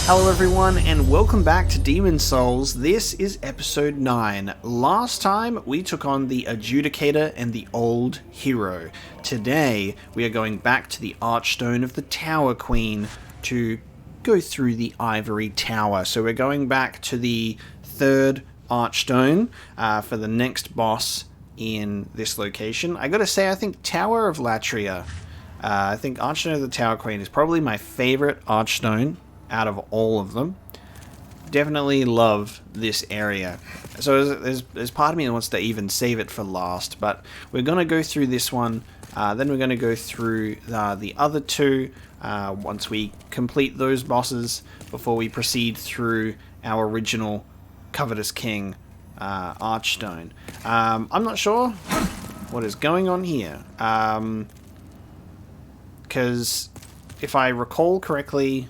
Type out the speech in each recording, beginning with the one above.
Hello everyone and welcome back to Demon Souls. This is episode 9. Last time we took on the Adjudicator and the Old Hero. Today we are going back to the Archstone of the Tower Queen to go through the Ivory Tower. So we're going back to the third Archstone for the next boss in this location. I gotta say, I think Tower of Latria, I think Archstone of the Tower Queen is probably my favorite Archstone out of all of them. Definitely love this area. So there's part of me that wants to even save it for last, but we're going to go through this one, then we're going to go through the other two once we complete those bosses before we proceed through our original Covetous King Archstone. I'm not sure what is going on here, because if I recall correctly,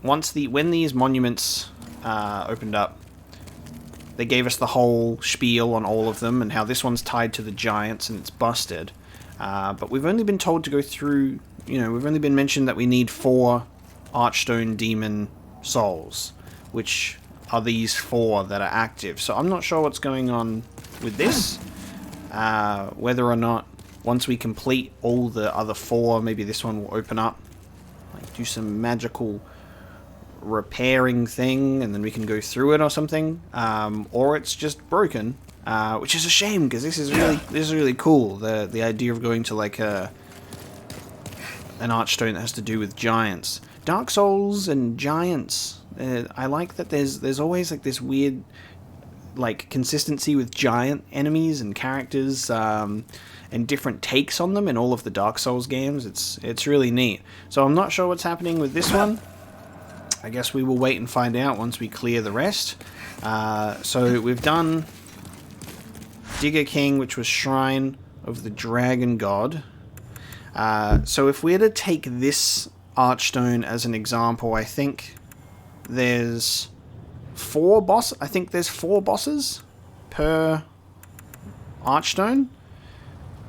when these monuments opened up, they gave us the whole spiel on all of them and how this one's tied to the giants and it's busted. But we've only been told to go through, we've only been mentioned that we need 4 Archstone Demon Souls, which are these 4 that are active. So I'm not sure what's going on with this, whether or not once we complete all the other 4, maybe this one will open up, like do some magical repairing thing and then we can go through it or something, or it's just broken, which is a shame because this is really cool, the idea of going to like an Archstone that has to do with giants. Dark Souls and giants, I like that there's always like this weird like consistency with giant enemies and characters, and different takes on them in all of the Dark Souls games. It's really neat. So I'm not sure what's happening with this one. I guess we will wait and find out once we clear the rest. So we've done Digger King, which was Shrine of the Dragon God. So if we were to take this Archstone as an example, I think there's 4 bosses. I think there's 4 bosses per Archstone.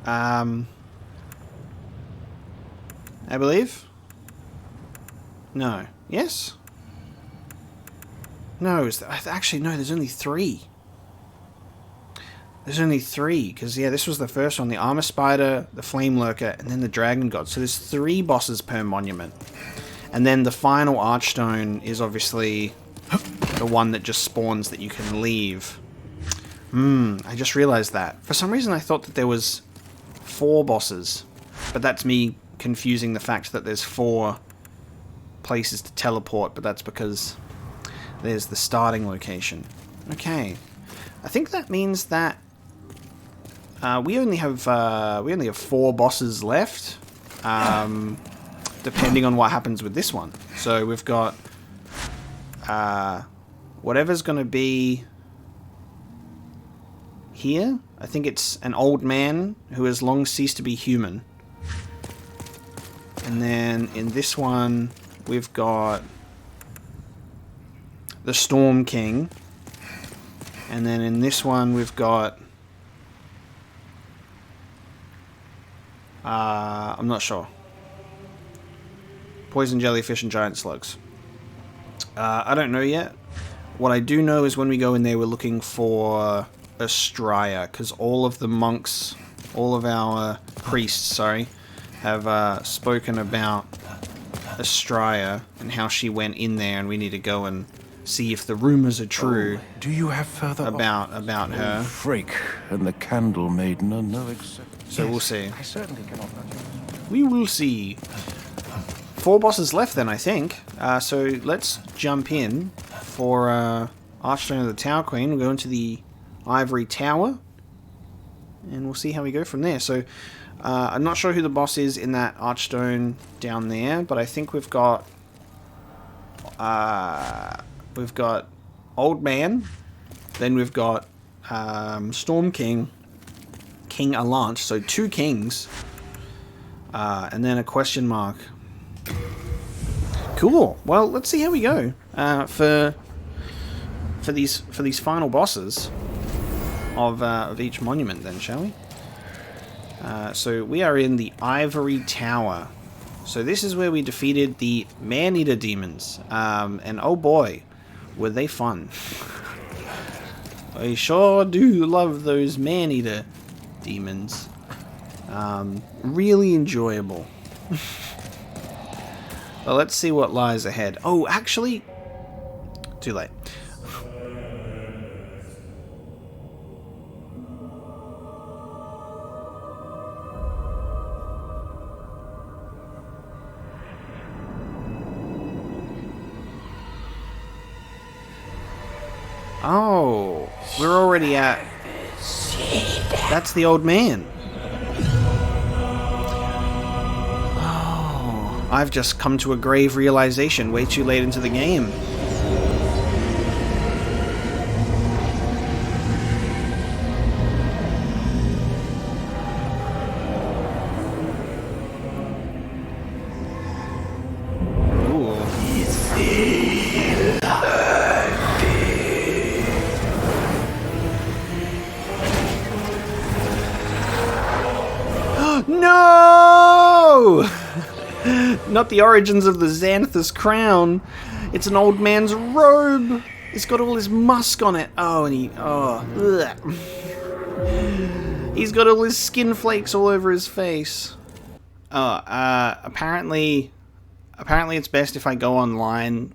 I believe. No. Yes? No, actually, no, there's only 3. There's only 3, because, yeah, this was the first one. The Armor Spider, the Flame Lurker, and then the Dragon God. So there's 3 bosses per monument. And then the final Archstone is obviously the one that just spawns that you can leave. I just realized that. For some reason, I thought that there was 4 bosses. But that's me confusing the fact that there's 4 places to teleport, but that's because there's the starting location. Okay, I think that means that we only have 4 bosses left, depending on what happens with this one. So we've got whatever's going to be here. I think it's an old man who has long ceased to be human. And then in this one we've got the Storm King. And then in this one we've got I'm not sure. Poison jellyfish and giant slugs. I don't know yet. What I do know is when we go in there we're looking for Astraya, because all of the monks, all of our priests, sorry, have spoken about Astraya and how she went in there, and we need to go and see if the rumors are true. Do you have further about her? Freak and the Candle Maiden are no exception. So yes, we'll see. I certainly cannot. We will see. 4 bosses left then, I think. So let's jump in for Archstone of the Tower Queen. We'll go into the Ivory Tower, and we'll see how we go from there. So I'm not sure who the boss is in that Archstone down there, but I think we've got Old Man, then we've got Storm King, King Allant, so 2 kings, and then a question mark. Cool. Well, let's see how we go for these final bosses of each monument, then, shall we? So we are in the Ivory Tower. So this is where we defeated the man-eater demons. And oh boy, were they fun. I sure do love those man-eater demons. Really enjoyable. Well, let's see what lies ahead. Oh, actually, too late. Oh, we're already at... That's the old man. Oh, I've just come to a grave realization way too late into the game. No! Not the origins of the Xanthus crown. It's an old man's robe. It's got all his musk on it. Oh, and he... Oh. Ugh. He's got all his skin flakes all over his face. Oh, apparently it's best if I go online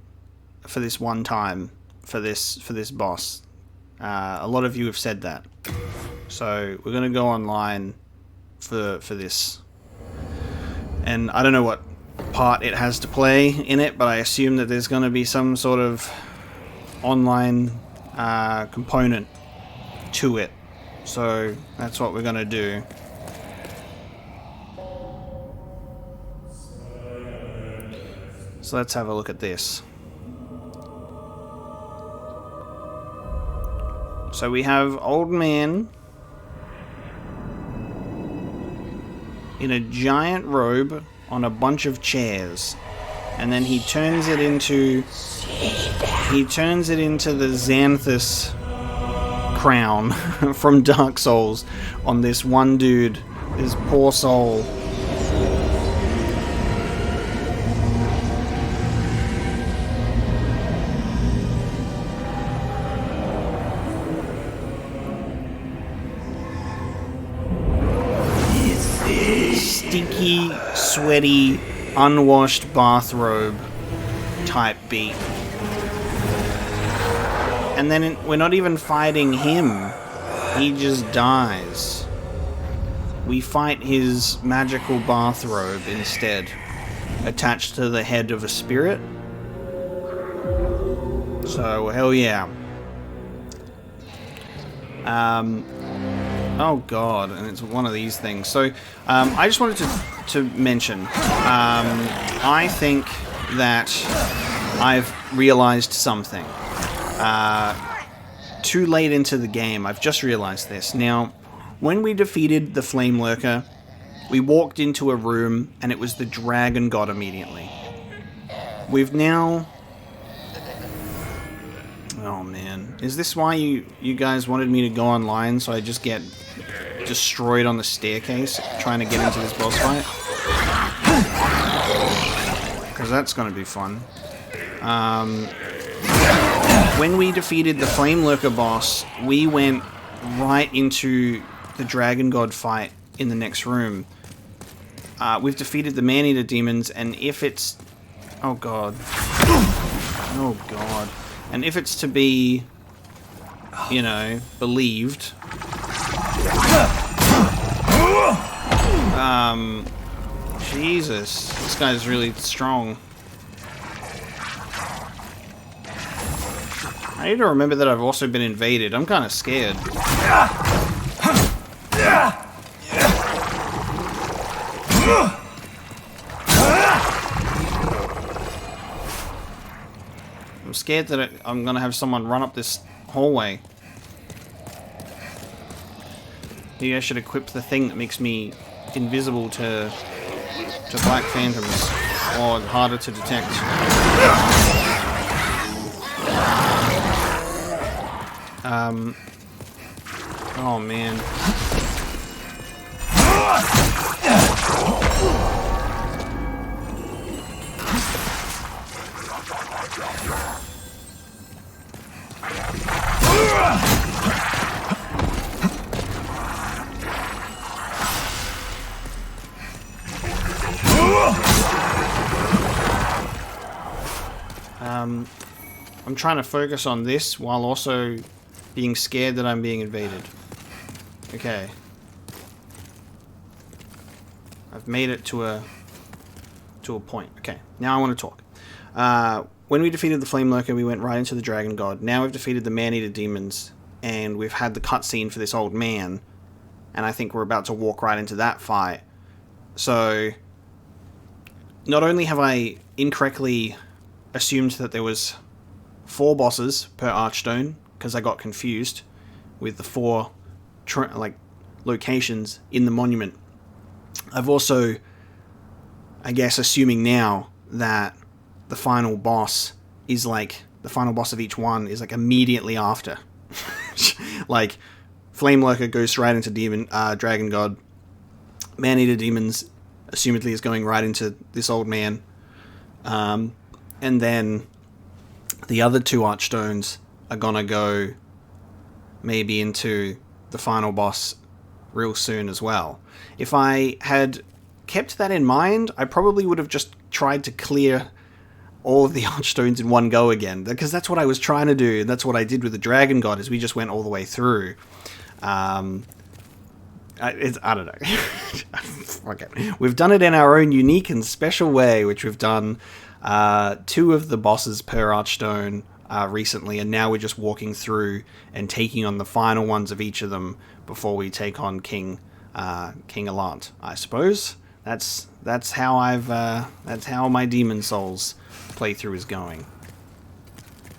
for this one time for this boss. A lot of you have said that. So, we're going to go online for this. And I don't know what part it has to play in it, but I assume that there's going to be some sort of online component to it. So that's what we're going to do. So let's have a look at this. So we have old man in a giant robe on a bunch of chairs, and then he turns it into the Xanthus crown from Dark Souls on this one dude, this poor soul. Stinky, sweaty, unwashed bathrobe type beat. And then we're not even fighting him. He just dies. We fight his magical bathrobe instead, attached to the head of a spirit. So, hell yeah. Oh god, and it's one of these things. So, I just wanted to mention, I think that I've realized something. Too late into the game, I've just realized this. Now, when we defeated the Flame Lurker, we walked into a room, and it was the Dragon God immediately. We've now... Oh man, is this why you guys wanted me to go online, so I just get destroyed on the staircase trying to get into this boss fight? Because that's going to be fun. When we defeated the Flame Lurker boss, we went right into the Dragon God fight in the next room. We've defeated the Man-Eater demons, and if it's... Oh god. Oh god. And if it's to be, you know, believed... Jesus, this guy's really strong. I need to remember that I've also been invaded. I'm kind of scared. I'm scared that I'm gonna have someone run up this hallway. Maybe I should equip the thing that makes me invisible to Black Phantoms, or harder to detect. Oh man. I'm trying to focus on this while also being scared that I'm being invaded. Okay. I've made it to a point. Okay, now I want to talk. When we defeated the Flame Lurker, we went right into the Dragon God. Now we've defeated the Man-Eater demons, and we've had the cutscene for this old man, and I think we're about to walk right into that fight. So, not only have I incorrectly assumed that there was 4 bosses per Archstone, because I got confused with the 4 locations in the monument, I've also, I guess, assuming now that the final boss is like, the final boss of each one is like immediately after. Like, Flame Lurker goes right into Dragon God. Man-Eater Demons, assumedly, is going right into this old man. And then the other 2 Archstones are gonna go maybe into the final boss real soon as well. If I had kept that in mind, I probably would have just tried to clear all of the Archstones in one go again, because that's what I was trying to do. That's what I did with the Dragon God, is we just went all the way through. I don't know. Okay. We've done it in our own unique and special way, which we've done 2 of the bosses per Archstone recently, and now we're just walking through and taking on the final ones of each of them before we take on King Allant, I suppose. That's how my Demon Souls playthrough is going.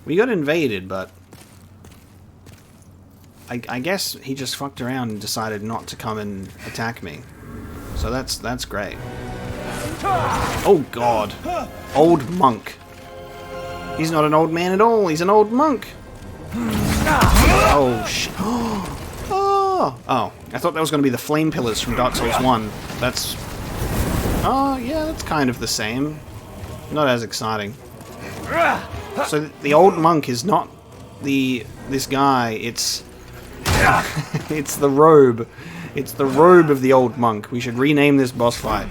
We got invaded, but I guess he just fucked around and decided not to come and attack me. So that's great. Oh god. Old monk. He's not an old man at all, he's an old monk. Oh shit. Oh, I thought that was going to be the flame pillars from Dark Souls 1. That's... Oh, yeah, that's kind of the same. Not as exciting. So the old monk is not this guy, it's the robe. It's the robe of the old monk. We should rename this boss fight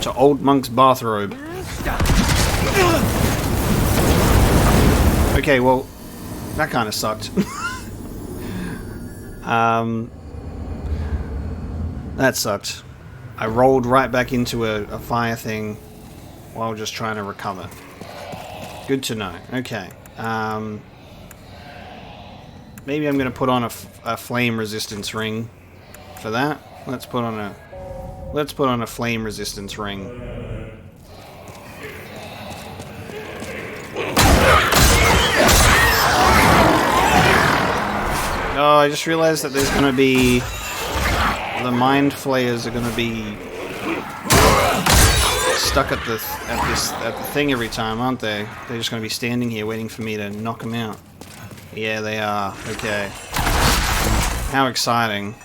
to Old Monk's Bathrobe. Okay, well, that kind of sucked. That sucked. I rolled right back into a fire thing while just trying to recover. Good to know. Okay. Maybe I'm going to put on a flame resistance ring for that. Let's put on a flame resistance ring. Oh, I just realized that there's going to be... The Mind Flayers are going to be stuck at the thing every time, aren't they? They're just going to be standing here waiting for me to knock them out. Yeah, they are. Okay. How exciting.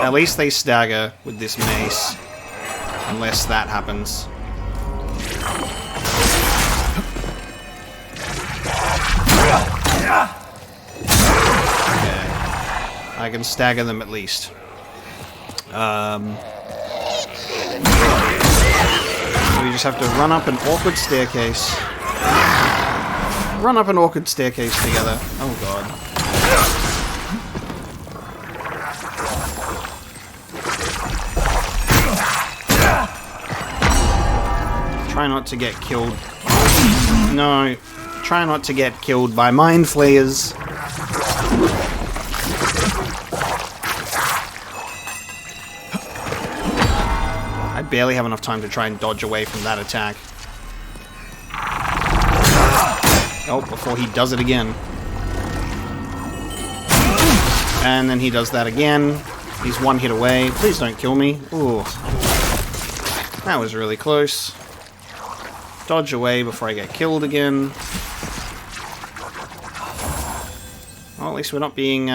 At least they stagger with this mace. Unless that happens. I can stagger them at least. So we just have to run up an awkward staircase. Run up an awkward staircase together. Oh god. Try not to get killed. No. Try not to get killed by Mind Flayers. I barely have enough time to try and dodge away from that attack. Oh, before he does it again. And then he does that again. He's one hit away. Please don't kill me. Ooh. That was really close. Dodge away before I get killed again. Well, at least we're not being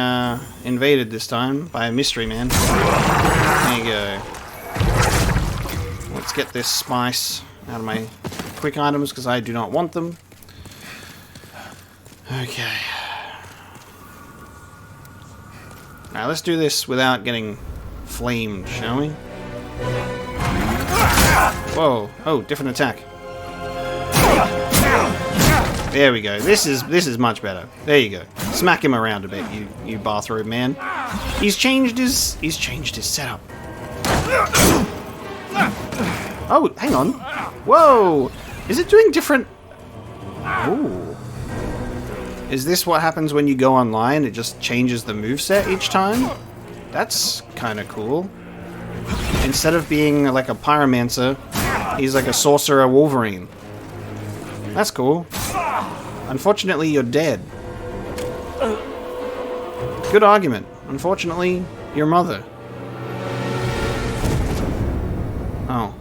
invaded this time by a mystery man. There you go. Let's get this spice out of my quick items because I do not want them. Okay. Now let's do this without getting flamed, shall we? Whoa. Oh, different attack. There we go. This is much better. There you go. Smack him around a bit, you bathrobe man. He's changed his setup. Oh, hang on. Whoa! Is it doing different? Ooh. Is this what happens when you go online? It just changes the moveset each time? That's kind of cool. Instead of being like a pyromancer, he's like a sorcerer Wolverine. That's cool. Unfortunately, you're dead. Good argument. Unfortunately, your mother. Oh.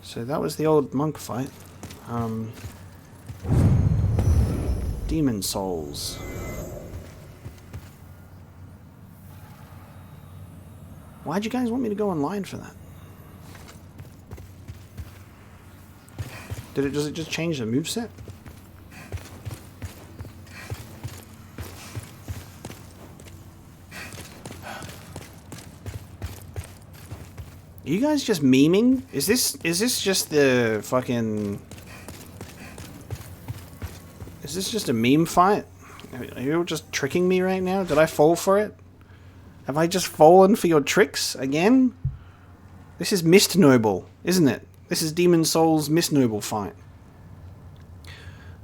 So that was the old monk fight. Demon souls. Why'd you guys want me to go online for that? Does it just change the moveset? Are you guys just memeing? Is this just the fucking... Is this just a meme fight? Are you just tricking me right now? Did I fall for it? Have I just fallen for your tricks again? This is Mist Noble, isn't it? This is Demon Souls Mist Noble fight.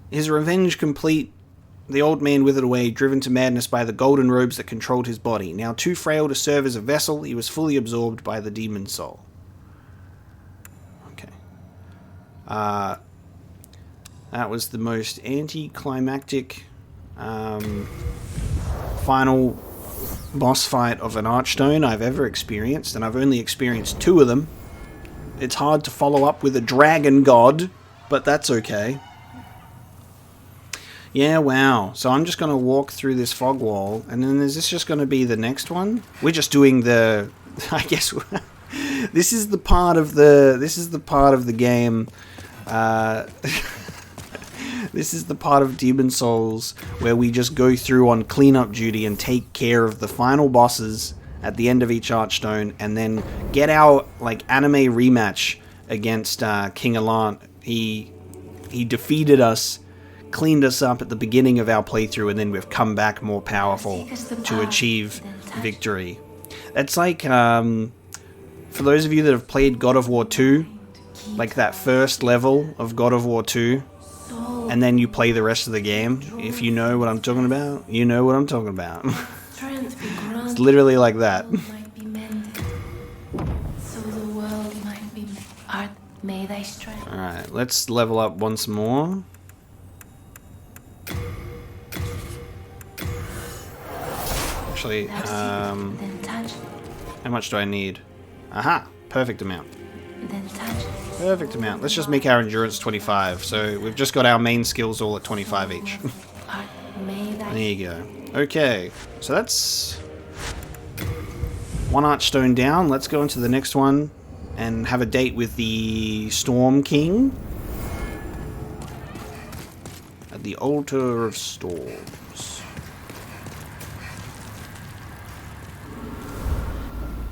His revenge complete, the old man withered away, driven to madness by the golden robes that controlled his body. Now too frail to serve as a vessel, he was fully absorbed by the demon soul. Okay. That was the most anticlimactic final boss fight of an Archstone I've ever experienced, and I've only experienced 2 of them. It's hard to follow up with a dragon god, but that's okay. Yeah, wow. So I'm just going to walk through this fog wall, and then is this just going to be the next one? We're just doing the... I guess... this is the part of the... This is the part of the game... this is the part of Demon Souls where we just go through on cleanup duty and take care of the final bosses at the end of each Archstone, and then get our like anime rematch against King Allant. He defeated us, cleaned us up at the beginning of our playthrough, and then we've come back more powerful to achieve victory. That's like, for those of you that have played God of War 2, like that first level of God of War 2, and then you play the rest of the game. If you know what I'm talking about, you know what I'm talking about. It's literally like that. Alright, let's level up once more. Actually, how much do I need? Aha! Perfect amount. Perfect amount. Let's just make our endurance 25. So we've just got our main skills all at 25 each. There you go. Okay, so that's one Archstone down. Let's go into the next one and have a date with the Storm King at the Altar of Storms.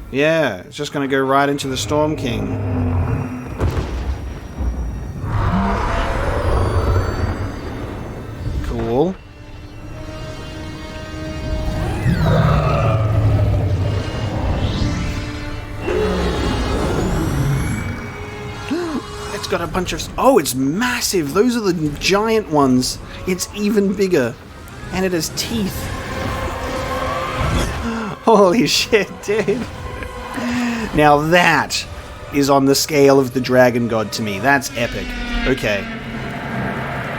Yeah, it's just going to go right into the Storm King. Cool. It's got a bunch of... Oh, it's massive! Those are the giant ones. It's even bigger. And it has teeth. Holy shit, dude. Now that is on the scale of the Dragon God to me. That's epic. Okay.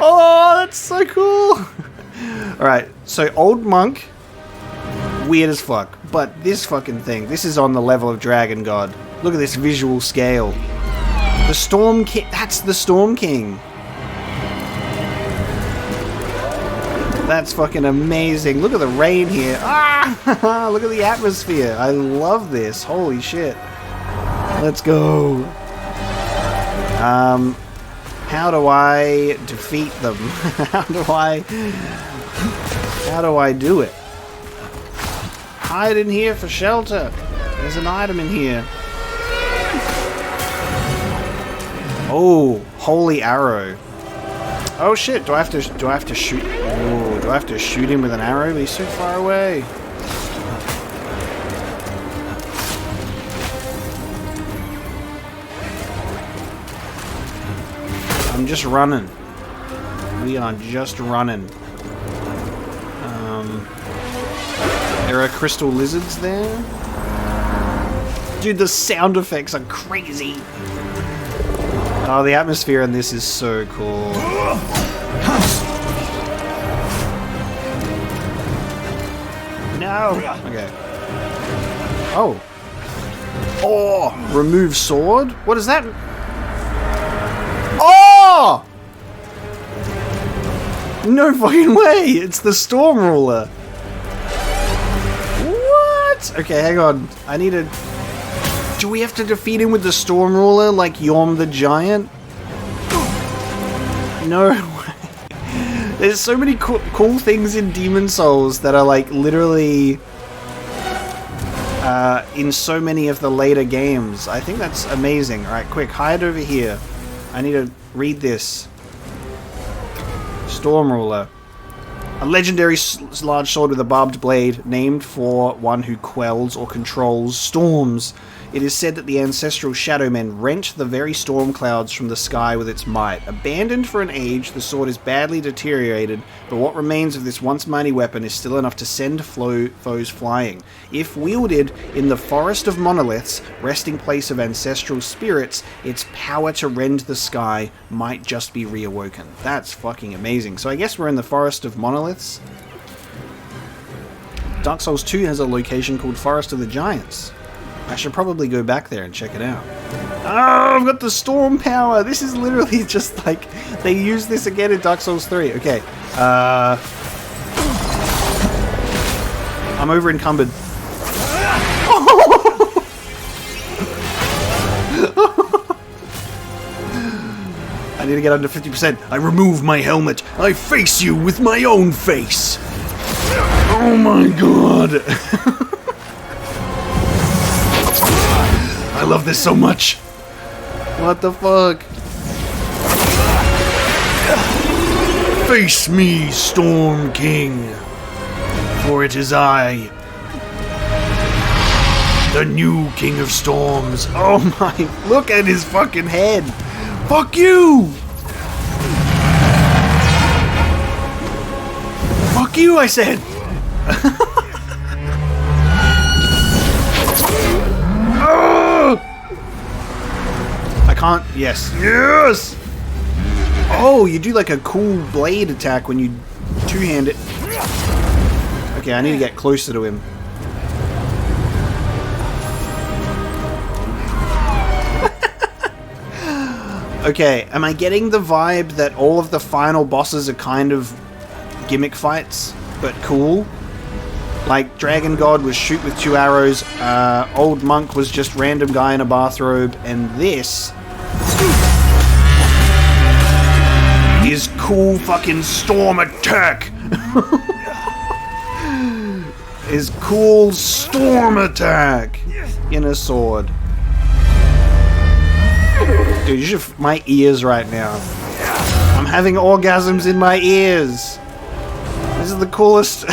Oh, that's so cool! Alright, so Old Monk, weird as fuck. But this fucking thing, this is on the level of Dragon God. Look at this visual scale. The Storm King, that's the Storm King. That's fucking amazing. Look at the rain here. Ah! Look at the atmosphere. I love this. Holy shit. Let's go. How do I defeat them? How do I do it? hide in here for shelter. There's an item in here. Oh, holy arrow. Oh shit, do I have to shoot? Oh, do I have to shoot him with an arrow? But he's so far away. I'm just running. We are just running. There are crystal lizards there. Dude, the sound effects are crazy. Oh, the atmosphere in this is so cool. No! Okay. Oh. Oh! Remove sword? What is that? Oh! No fucking way! It's the Storm Ruler. What? Okay, hang on. I need to... Do we have to defeat him with the Storm Ruler like Yom the Giant? No way. There's so many cool things in Demon Souls that are like literally in so many of the later games. I think that's amazing. Alright, quick, hide over here. I need to read this. Storm Ruler. A legendary large sword with a barbed blade, named for one who quells or controls storms. It is said that the ancestral shadow men rent the very storm clouds from the sky with its might. Abandoned for an age, the sword is badly deteriorated, but what remains of this once mighty weapon is still enough to send foes flying. If wielded in the Forest of Monoliths, resting place of ancestral spirits, its power to rend the sky might just be reawoken. That's fucking amazing. So I guess we're in the Forest of Monoliths. Dark Souls 2 has a location called Forest of the Giants. I should probably go back there and check it out. Oh, I've got the storm power! This is literally just like... They use this again in Dark Souls 3. Okay. I'm over encumbered. I need to get under 50%. I remove my helmet. I face you with my own face. Oh my god. I love this so much. What the fuck? Face me, Storm King, for it is I, the new King of Storms. Oh my, look at his fucking head. Fuck you! Fuck you, I said! I can't... Yes. Yes! Oh, you do like a cool blade attack when you two-hand it. Okay, I need to get closer to him. Okay, am I getting the vibe that all of the final bosses are kind of gimmick fights, but cool? Like, Dragon God was shoot with 2 arrows, Old Monk was just random guy in a bathrobe, and this is cool fucking storm attack! Is cool storm attack in a sword. Dude, you should my ears right now. I'm having orgasms in my ears. This is the coolest.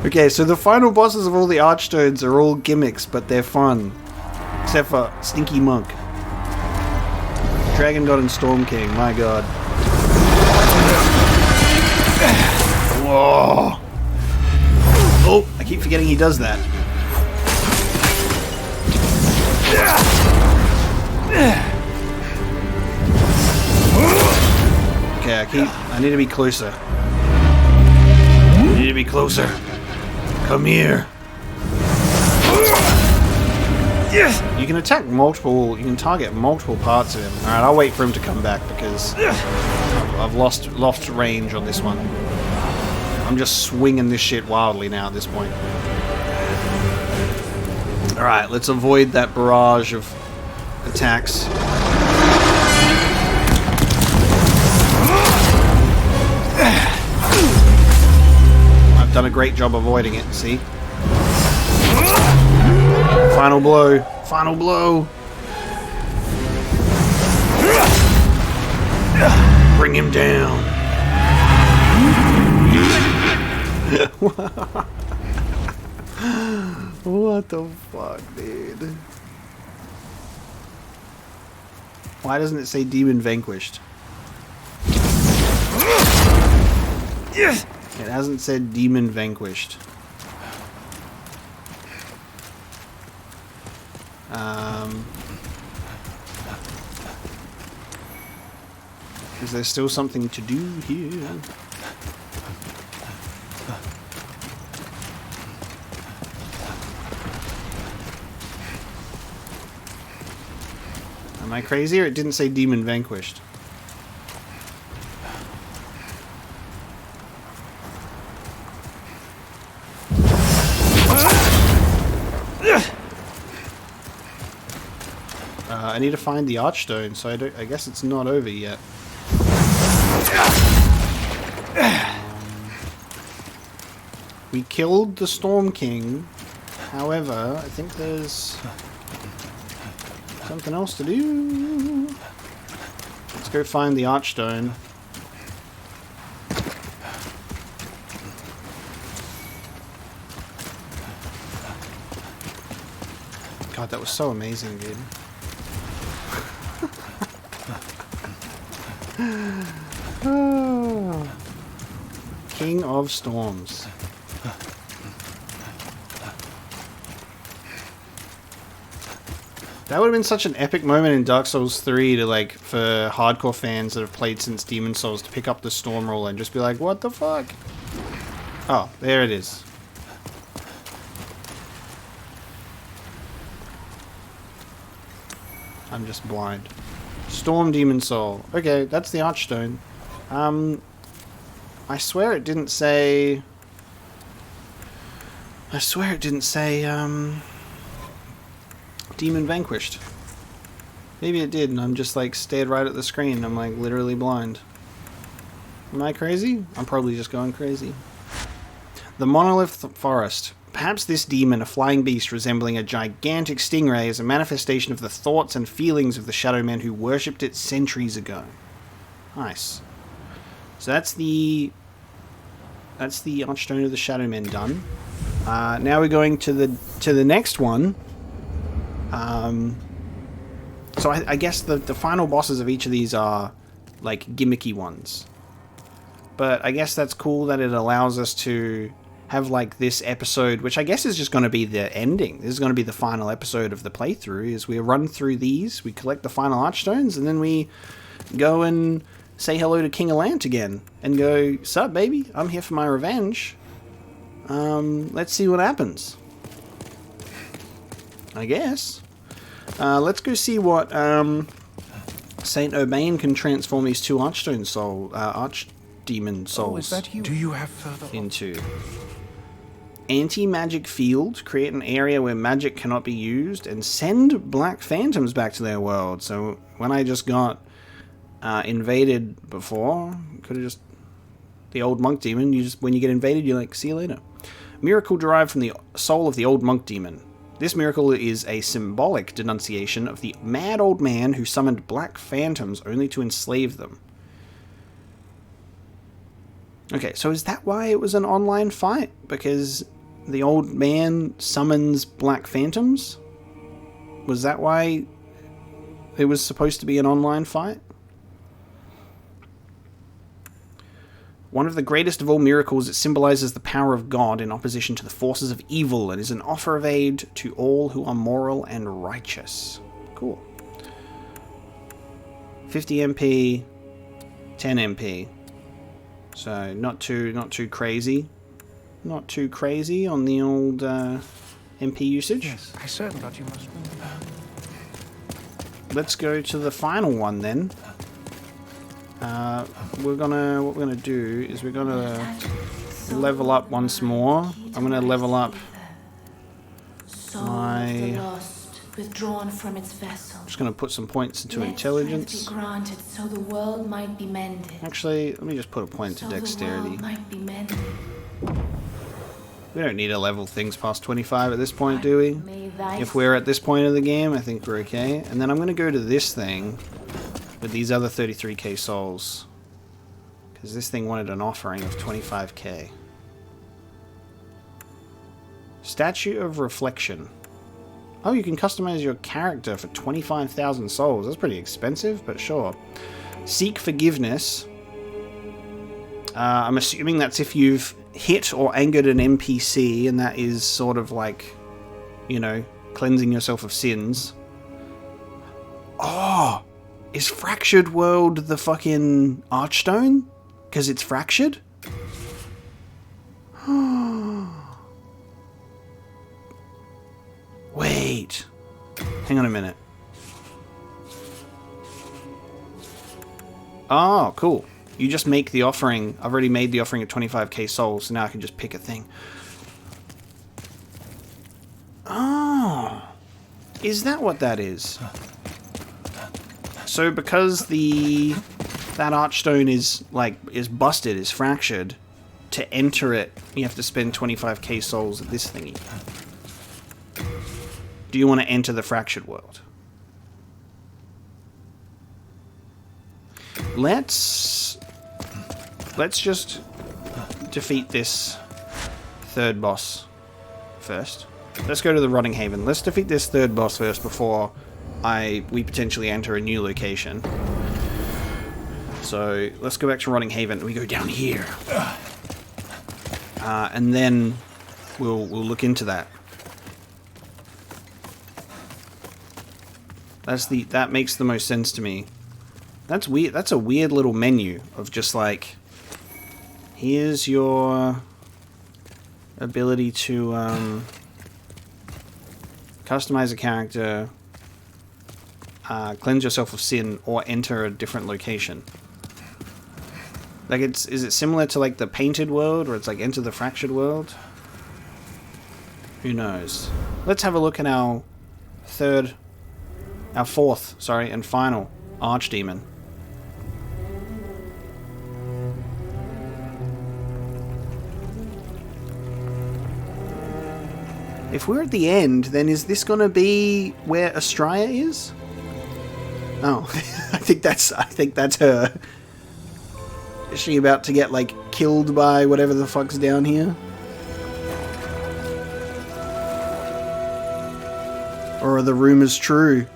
Okay, so the final bosses of all the Archstones are all gimmicks, but they're fun. Except for Stinky Monk. Dragon God and Storm King, my god. Whoa! Oh, I keep forgetting he does that. Okay, I need to be closer. I need to be closer. Come here. Yes! You can attack multiple, you can target multiple parts of him. Alright, I'll wait for him to come back because I've lost range on this one. I'm just swinging this shit wildly now at this point. Alright, let's avoid that barrage of attacks. I've done a great job avoiding it, see? Final blow. Final blow. Bring him down. What the fuck, dude? Why doesn't it say demon vanquished? Yes! It hasn't said demon vanquished. Is there still something to do here? Am I crazy, or it didn't say demon vanquished? I need to find the Archstone, so I guess it's not over yet. We killed the Storm King. However, I think there's something else to do. Let's go find the Archstone. God, that was so amazing, dude. Oh. King of Storms. That would have been such an epic moment in Dark Souls 3 to, like, for hardcore fans that have played since Demon Souls to pick up the Storm Ruler and just be like, what the fuck? Oh, there it is. I'm just blind. Storm Demon Soul. Okay, that's the Archstone. I swear it didn't say... Demon Vanquished. Maybe it did, and I'm just like stared right at the screen. I'm like literally blind. Am I crazy? I'm probably just going crazy. The Monolith Forest. Perhaps this demon, a flying beast resembling a gigantic stingray, is a manifestation of the thoughts and feelings of the Shadow Men who worshipped it centuries ago. Nice. So that's the Archstone of the Shadow Men done. Now we're going to the next one. So I guess the final bosses of each of these are like gimmicky ones. But I guess that's cool that it allows us to have like this episode, which I guess is just going to be the ending. This is going to be the final episode of the playthrough, is we run through these, we collect the final Archstones, and then we go and say hello to King Allant again. And go, sup baby, I'm here for my revenge. Let's see what happens. I guess. Let's go see what Saint Urbain can transform these two Archdemon souls is that you? Do you have further into. Anti-magic field. Create an area where magic cannot be used and send black phantoms back to their world. So when I just got invaded before, could have just... The old monk demon, you just, when you get invaded, you're like, see you later. Miracle derived from the soul of the old monk demon. This miracle is a symbolic denunciation of the mad old man who summoned black phantoms only to enslave them. Okay, so is that why it was an online fight? Because the old man summons black phantoms? Was that why it was supposed to be an online fight? One of the greatest of all miracles, it symbolizes the power of God in opposition to the forces of evil and is an offer of aid to all who are moral and righteous. Cool. 50 MP, 10 MP. So not too crazy. Not too crazy on the old MP usage. Yes, I certainly thought you must be. Let's go to the final one then. What we're gonna do is we're gonna level up once more. I'm gonna level up my... Withdrawn from its vessel. I'm just gonna put some points into intelligence. Be granted so the world might be mended. Actually, let me just put a point to dexterity. The world might be mended. We don't need to level things past 25 at this point, do we? May thy If we're at this point of the game, I think we're okay. And then I'm going to go to this thing with these other 33k souls. Because this thing wanted an offering of 25k. Statue of Reflection. Oh, you can customize your character for 25,000 souls. That's pretty expensive, but sure. Seek Forgiveness. I'm assuming that's if you've hit or angered an NPC, and that is sort of like, you know, cleansing yourself of sins. Oh! Is Fractured World the fucking Archstone? Because it's fractured? Wait. Hang on a minute. Oh, cool. You just make the offering. I've already made the offering of 25k souls, so now I can just pick a thing. Oh. Is that what that is? So because that Archstone is busted, is fractured, to enter it, you have to spend 25k souls at this thingy. Do you want to enter the Fractured World? Let's just defeat this third boss first. Let's go to the Rotting Haven. Let's defeat this third boss first before we potentially enter a new location. So let's go back to Rotting Haven. We go down here, and then we'll look into that. That makes the most sense to me. That's weird. That's a weird little menu of just like, here's your ability to customize a character, cleanse yourself of sin, or enter a different location. Like, is it similar to like the Painted World, where it's like enter the Fractured World? Who knows? Let's have a look at our fourth, and final Archdemon. If we're at the end, then is this gonna be where Astraya is? Oh, I think that's her. Is she about to get like killed by whatever the fuck's down here? Or are the rumors true?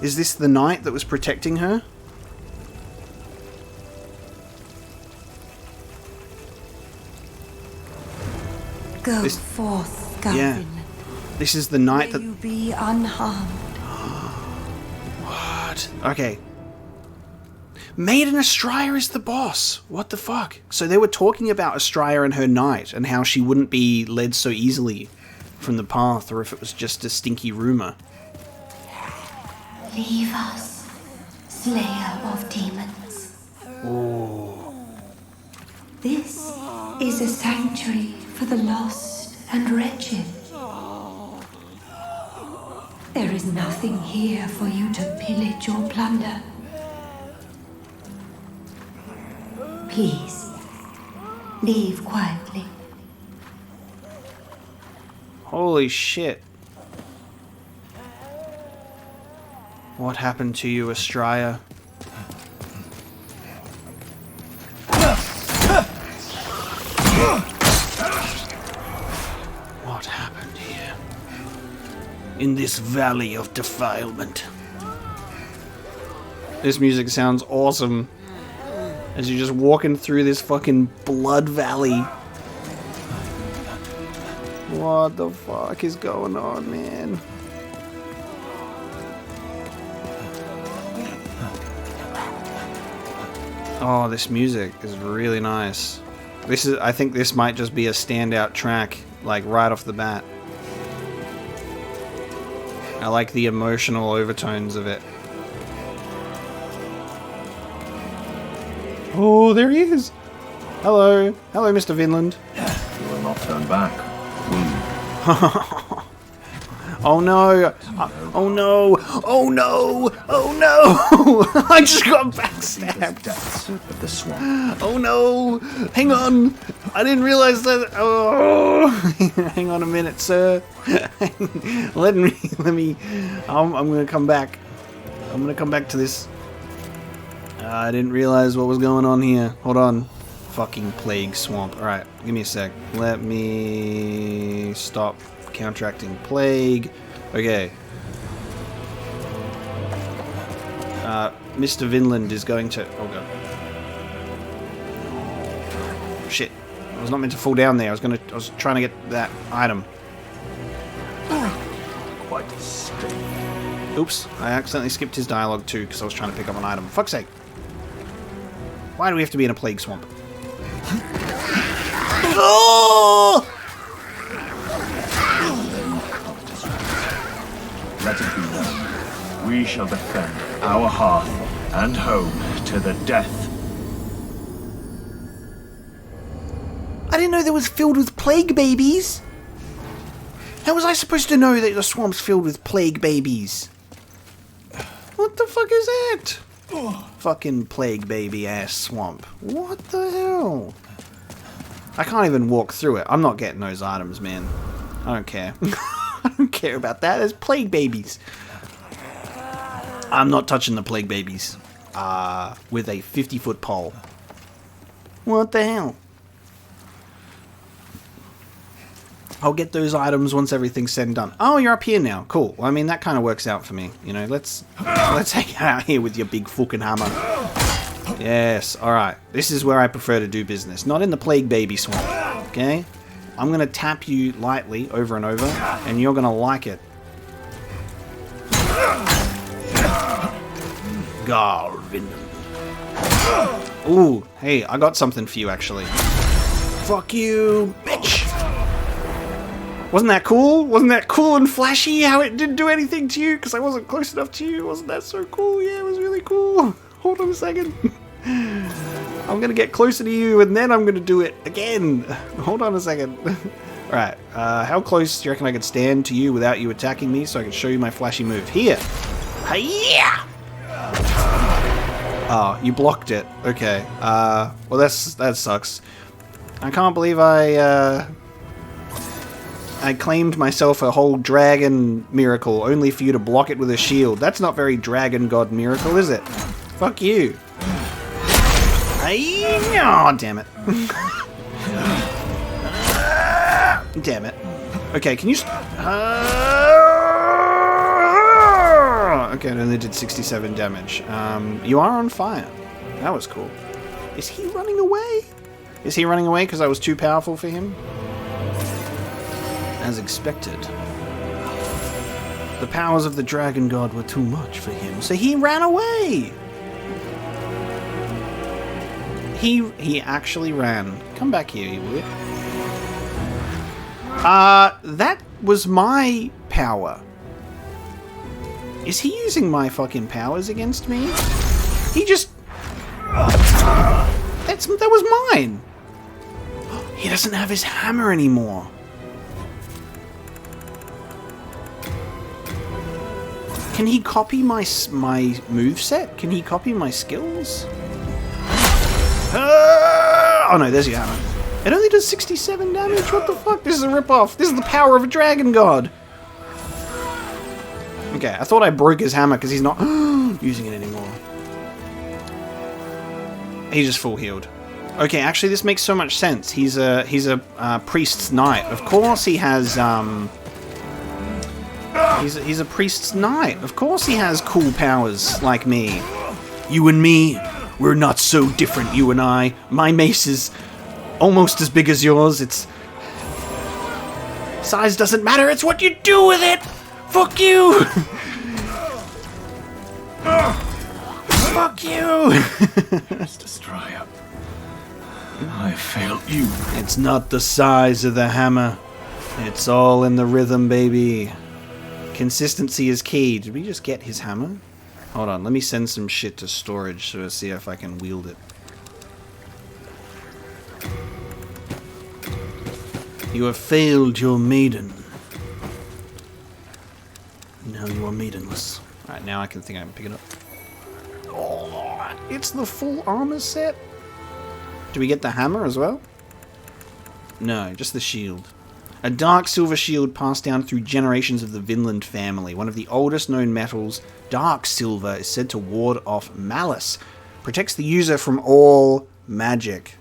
Is this the knight that was protecting her? Go forth, Gavin. Yeah. This is the knight that... May you be unharmed. What? Okay. Maiden Astraya is the boss. What the fuck? So they were talking about Astraya and her knight, and how she wouldn't be led so easily from the path, or if it was just a stinky rumor. leave us, slayer of demons. Oh. This is a sanctuary for the lost and wretched. There is nothing here for you to pillage or plunder. Please, leave quietly. Holy shit. What happened to you, Astraya? What happened here? In this valley of defilement. This music sounds awesome. As you're just walking through this fucking blood valley. What the fuck is going on, man? Oh, this music is really nice. I think this might just be a standout track, like right off the bat. I like the emotional overtones of it. Oh, there he is! Hello. Hello, Mr. Vinland. You will not turn back. Oh no! Oh no! Oh no! Oh no! I just got backstabbed. Depths of the swamp. Oh no! Hang on! I didn't realize that. Oh! Hang on a minute, sir. let me. I'm gonna come back. I'm gonna come back to this. I didn't realize what was going on here. Hold on. Fucking plague swamp. Alright, give me a sec. Let me stop counteracting plague. Okay. Mr. Vinland is going to... Oh god. Shit. I was not meant to fall down there. I was trying to get that item. Quite straight. Oops. I accidentally skipped his dialogue too because I was trying to pick up an item. Fuck's sake. Why do we have to be in a plague swamp? Oh! Let it be known. We shall defend our hearth and home to the death. I didn't know that was filled with plague babies. How was I supposed to know that the swamp's filled with plague babies? What the fuck is that? Fucking plague baby ass swamp. What the hell? I can't even walk through it. I'm not getting those items, man. I don't care. I don't care about that. There's plague babies. I'm not touching the plague babies. With a 50-foot pole. What the hell? I'll get those items once everything's said and done. Oh, you're up here now. Cool. Well, I mean, that kind of works out for me. You know, let's hang out here with your big fucking hammer. Yes, alright. This is where I prefer to do business. Not in the plague baby swamp. Okay? I'm going to tap you lightly over and over, and you're going to like it. Garvin. Ooh, hey, I got something for you, actually. Fuck you, bitch! Wasn't that cool? Wasn't that cool and flashy how it didn't do anything to you? Because I wasn't close enough to you. Wasn't that so cool? Yeah, it was really cool. Hold on a second. I'm going to get closer to you and then I'm going to do it again. Hold on a second. Alright, how close do you reckon I could stand to you without you attacking me so I can show you my flashy move? Here. Hi-ya! Oh, you blocked it. Okay. Well, that sucks. I can't believe I claimed myself a whole dragon miracle, only for you to block it with a shield. That's not very dragon god miracle, is it? Fuck you. Oh, damn it. Damn it. Okay, can you... okay, it only did 67 damage. You are on fire. That was cool. Is he running away? Is he running away because I was too powerful for him? As expected. The powers of the dragon god were too much for him, so he ran away! He actually ran. Come back here, you weird. That was my power. Is he using my fucking powers against me? He just... That was mine! He doesn't have his hammer anymore. Can he copy my moveset? Can he copy my skills? Oh no, there's your hammer. It only does 67 damage? What the fuck? This is a ripoff. This is the power of a dragon god. Okay, I thought I broke his hammer because he's not using it anymore. He just full healed. Okay, actually this makes so much sense. He's a priest's knight. Of course he has he's a priest's knight. Of course he has cool powers like me. You and me, we're not so different, you and I. My mace is almost as big as yours. It's... size doesn't matter, it's what you do with it! Fuck you! Fuck you! Maiden Astraya, I failed you. It's not the size of the hammer. It's all in the rhythm, baby. Consistency is key. Did we just get his hammer? Hold on, let me send some shit to storage to see if I can wield it. You have failed your maiden. are maidenless. Alright, now I can think I can pick it up. Oh, it's the full armor set? Do we get the hammer as well? No, just the shield. A dark silver shield passed down through generations of the Vinland family. One of the oldest known metals, dark silver, is said to ward off malice. Protects the user from all magic.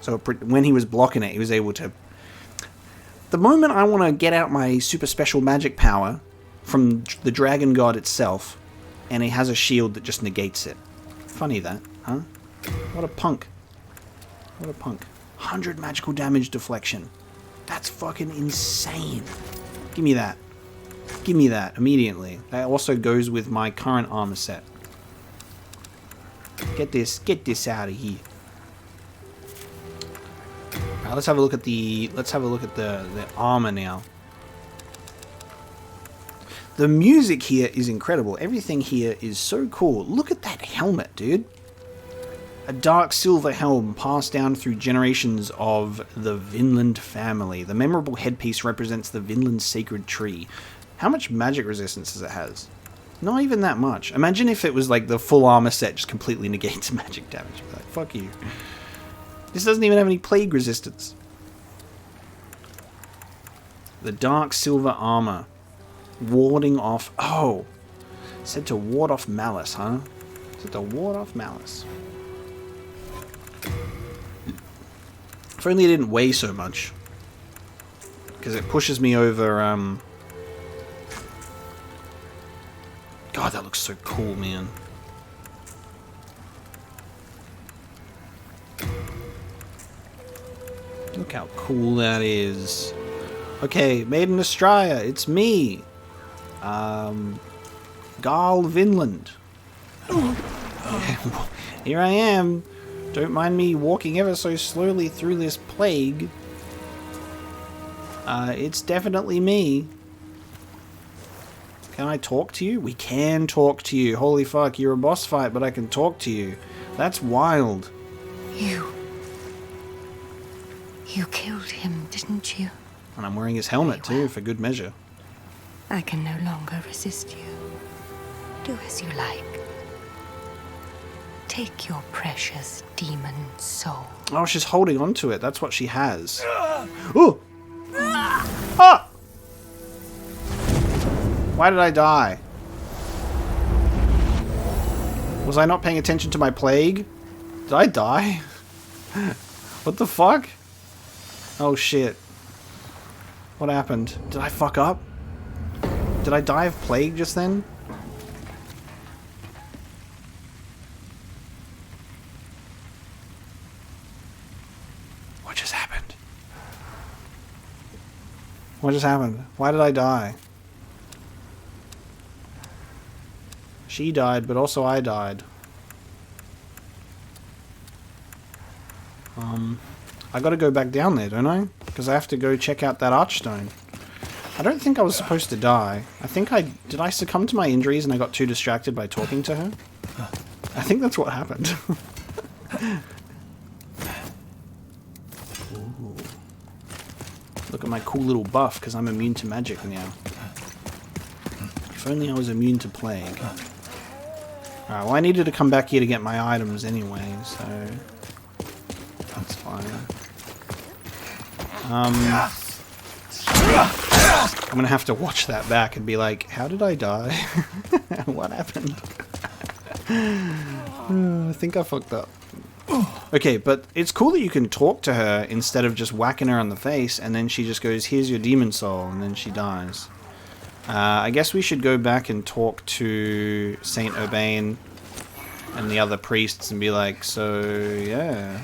So when he was blocking it, he was able to... The moment I want to get out my super special magic power from the dragon god itself, and he has a shield that just negates it. Funny that, huh? What a punk. What a punk. 100 magical damage deflection. That's fucking insane. Give me that. Give me that immediately. That also goes with my current armor set. Get this out of here. Alright, let's have a look at the armor now. The music here is incredible. Everything here is so cool. Look at that helmet, dude. A dark silver helm passed down through generations of the Vinland family. The memorable headpiece represents the Vinland sacred tree. How much magic resistance does it has? Not even that much. Imagine if it was like the full armor set just completely negates magic damage. Like, fuck you. This doesn't even have any plague resistance. The dark silver armor. Warding off... Oh! Said to ward off malice, huh? Said to ward off malice. If only it didn't weigh so much. Because it pushes me over, God, that looks so cool, man. Look how cool that is. Okay, Maiden Astraya, it's me. Garl Vinland. Here I am. Don't mind me walking ever so slowly through this plague. It's definitely me. Can I talk to you? We can talk to you. Holy fuck, you're a boss fight, but I can talk to you. That's wild. You killed him, didn't you? And I'm wearing his helmet too, for good measure. I can no longer resist you. Do as you like. Take your precious demon soul. Oh, she's holding on to it. That's what she has. Ooh! Ah! Why did I die? Was I not paying attention to my plague? Did I die? What the fuck? Oh shit. What happened? Did I fuck up? Did I die of plague just then? What just happened? What just happened? Why did I die? She died, but also I died. I gotta go back down there, don't I? Because I have to go check out that Archstone. I don't think I was supposed to die. I think did I succumb to my injuries and I got too distracted by talking to her? I think that's what happened. Ooh. Look at my cool little buff, because I'm immune to magic now. If only I was immune to plague. Alright, well I needed to come back here to get my items anyway, so... That's fine. I'm gonna have to watch that back and be like, how did I die? What happened? I think I fucked up. Okay, but it's cool that you can talk to her instead of just whacking her on the face, and then she just goes, here's your demon soul, and then she dies. I guess we should go back and talk to Saint Urbain and the other priests and be like, so, yeah.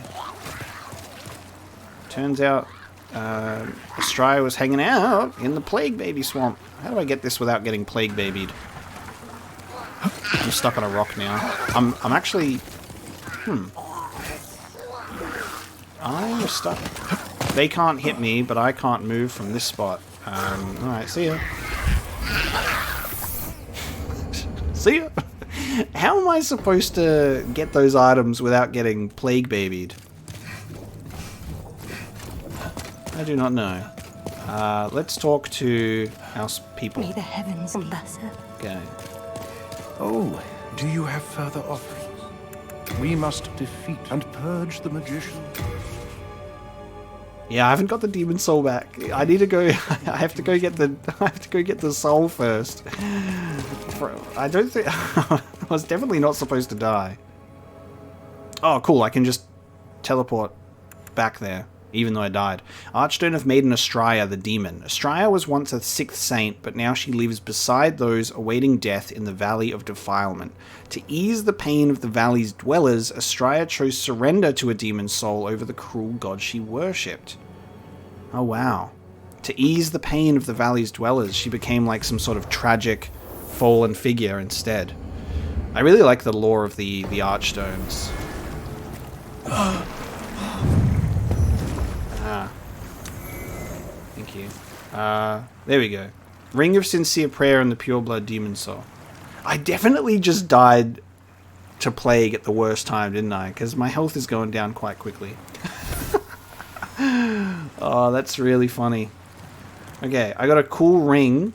Turns out, Astraya was hanging out in the Plague Baby Swamp. How do I get this without getting Plague Babied? I'm stuck on a rock now. I'm actually... I'm stuck. They can't hit me, but I can't move from this spot. Alright, see ya. See ya! How am I supposed to get those items without getting Plague Babied? I do not know. Let's talk to our people. May the heavens bless her. Okay. Oh, do you have further offerings? We must defeat and purge the magician. Yeah, I haven't got the demon soul back. I need to go. I have to go get the. I have to go get the soul first. I don't think I was definitely not supposed to die. Oh, cool! I can just teleport back there, even though I died. Archstone of Maiden Astraya, the demon. Astraya was once a 6th saint, but now she lives beside those awaiting death in the Valley of Defilement. To ease the pain of the valley's dwellers, Astraya chose surrender to a demon's soul over the cruel god she worshipped. Oh wow. To ease the pain of the valley's dwellers, she became like some sort of tragic, fallen figure instead. I really like the lore of the Archstones. Thank you. There we go. Ring of Sincere Prayer and the Pure Blood Demon Soul. I definitely just died to Plague at the worst time, didn't I? Because my health is going down quite quickly. Oh, that's really funny. Okay, I got a cool ring.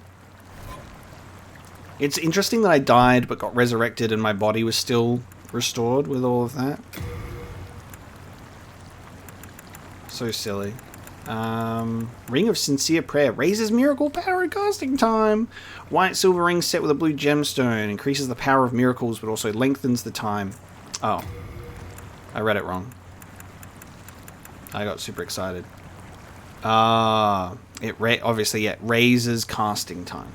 It's interesting that I died but got resurrected and my body was still restored with all of that. So silly. Ring of Sincere Prayer raises miracle power and casting time. White silver ring set with a blue gemstone increases the power of miracles but also lengthens the time. Oh, I read it wrong. I got super excited. Obviously it raises casting time.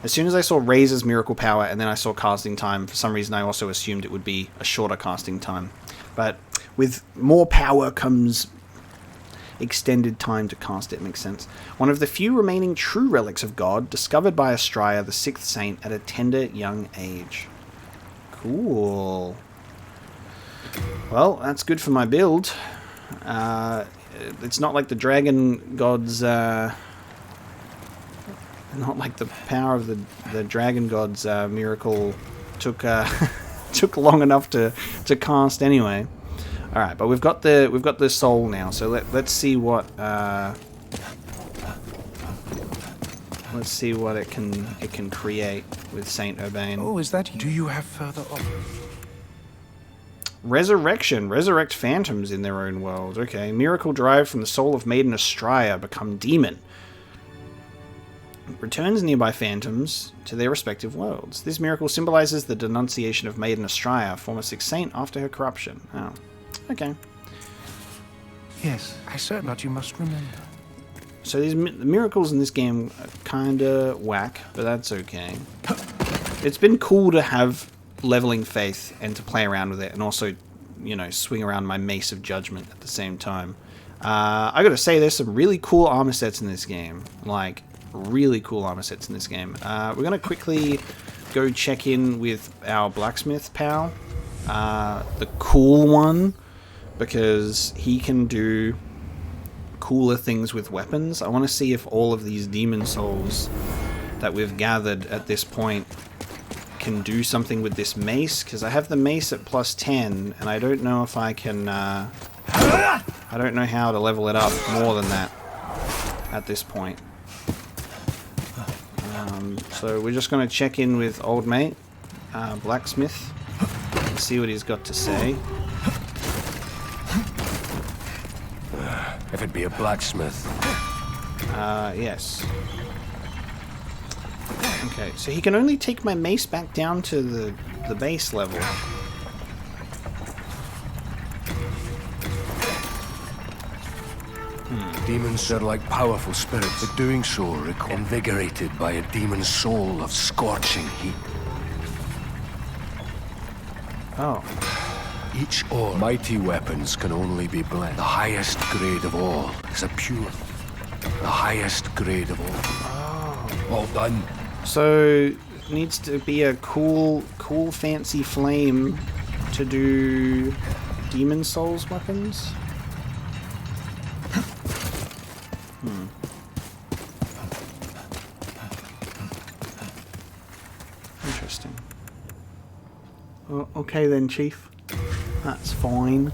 As soon as I saw raises miracle power and then I saw casting time, for some reason I also assumed it would be a shorter casting time. But with more power comes extended time to cast it, makes sense. One of the few remaining true relics of God, discovered by Astraya, the 6th saint, at a tender young age. Cool. Well, that's good for my build. It's not like the dragon gods, not like the power of the dragon gods miracle took took long enough to cast anyway. All right, but we've got the soul now, so let's see what it can create with Saint Urbain. Oh, is that you? Do you have further offers? Resurrection. Resurrect phantoms in their own world. Okay. Miracle derived from the soul of Maiden Astraya become demon. Returns nearby phantoms to their respective worlds. This miracle symbolizes the denunciation of Maiden Astraya, former 6th saint, after her corruption. Oh. Okay. Yes, I certainly. But you must remember. So these miracles in this game are kinda whack, but that's okay. It's been cool to have leveling faith and to play around with it, and also, you know, swing around my Mace of Judgment at the same time. I gotta say, there's some really cool armor sets in this game. Like, really cool armor sets in this game. We're gonna quickly go check in with our blacksmith pal. The cool one, because he can do cooler things with weapons. I want to see if all of these demon souls that we've gathered at this point can do something with this mace, because I have the mace at +10 and I don't know if I can I don't know how to level it up more than that at this point. So we're just going to check in with old mate blacksmith and see what he's got to say. If it be a blacksmith. Yes. Okay, so he can only take my mace back down to the base level. Demons are like powerful spirits, but doing so invigorated by a demon's soul of scorching heat. Oh. Each ore, mighty weapons can only be blessed. The highest grade of all is a pure. The highest grade of all. Oh. All done. So needs to be a cool fancy flame to do demon souls weapons. Interesting. Well, okay then, Chief. That's fine.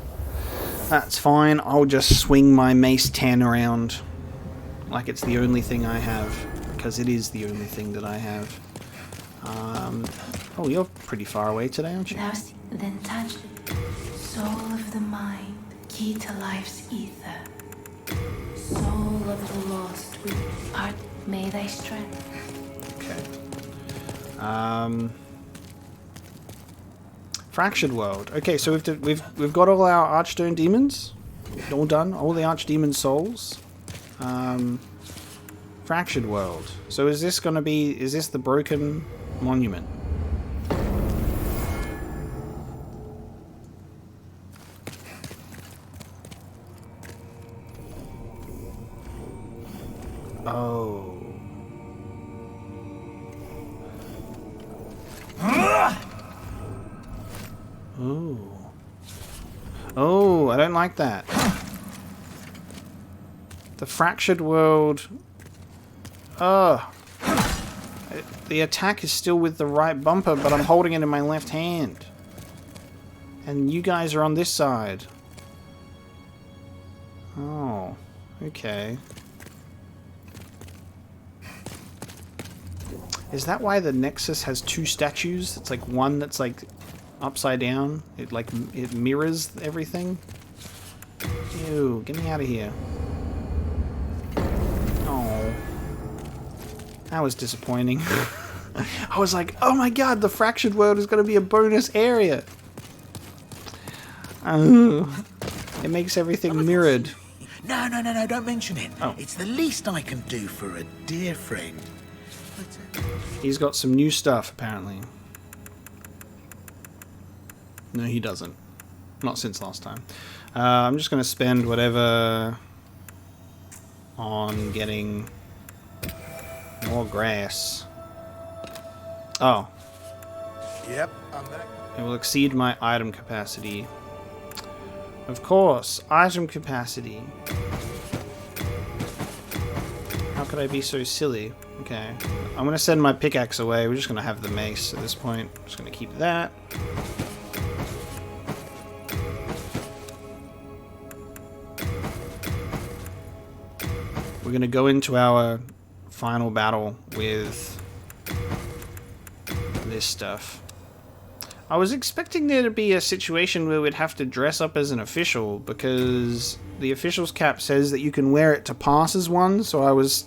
That's fine. I'll just swing my Mace 10 around like it's the only thing I have, because it is the only thing that I have. Oh, you're pretty far away today, aren't you? Then touch it. Soul of the mind, key to life's ether. Soul of the lost, with art may thy strength. Okay. Fractured world. Okay, so we've got all our Archdemon demons. All done. All the Archdemon souls. Fractured world. So is this gonna be? Is this the broken monument? Oh. Oh. Oh, I don't like that. The fractured world. Oh. The attack is still with the right bumper, but I'm holding it in my left hand. And you guys are on this side. Oh. Okay. Is that why the Nexus has two statues? It's like one that's like upside down. It mirrors everything. Ew, get me out of here. Oh. That was disappointing. I was like, oh my god, the fractured world is going to be a bonus area. It makes everything mirrored. No, don't mention it. Oh. It's the least I can do for a dear friend. He's got some new stuff, apparently. No, he doesn't. Not since last time. I'm just going to spend whatever on getting more grass. Oh. Yep, I'm back. It will exceed my item capacity. Of course, item capacity. How could I be so silly? Okay. I'm going to send my pickaxe away. We're just going to have the mace at this point. Just going to keep that. We're going to go into our final battle with this stuff. I was expecting there to be a situation where we'd have to dress up as an official, because the official's cap says that you can wear it to pass as one, so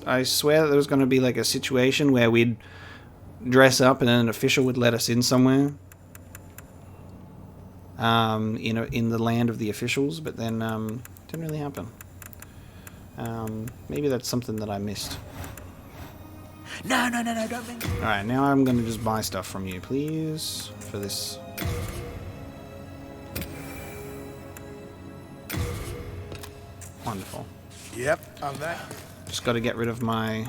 I swear that there was going to be like a situation where we'd dress up and then an official would let us in somewhere. In the land of the officials, but then didn't really happen. Maybe that's something that I missed. No, don't mention it. Alright, now I'm going to just buy stuff from you, please, for this. Wonderful. Yep, I'm back. Just got to get rid of my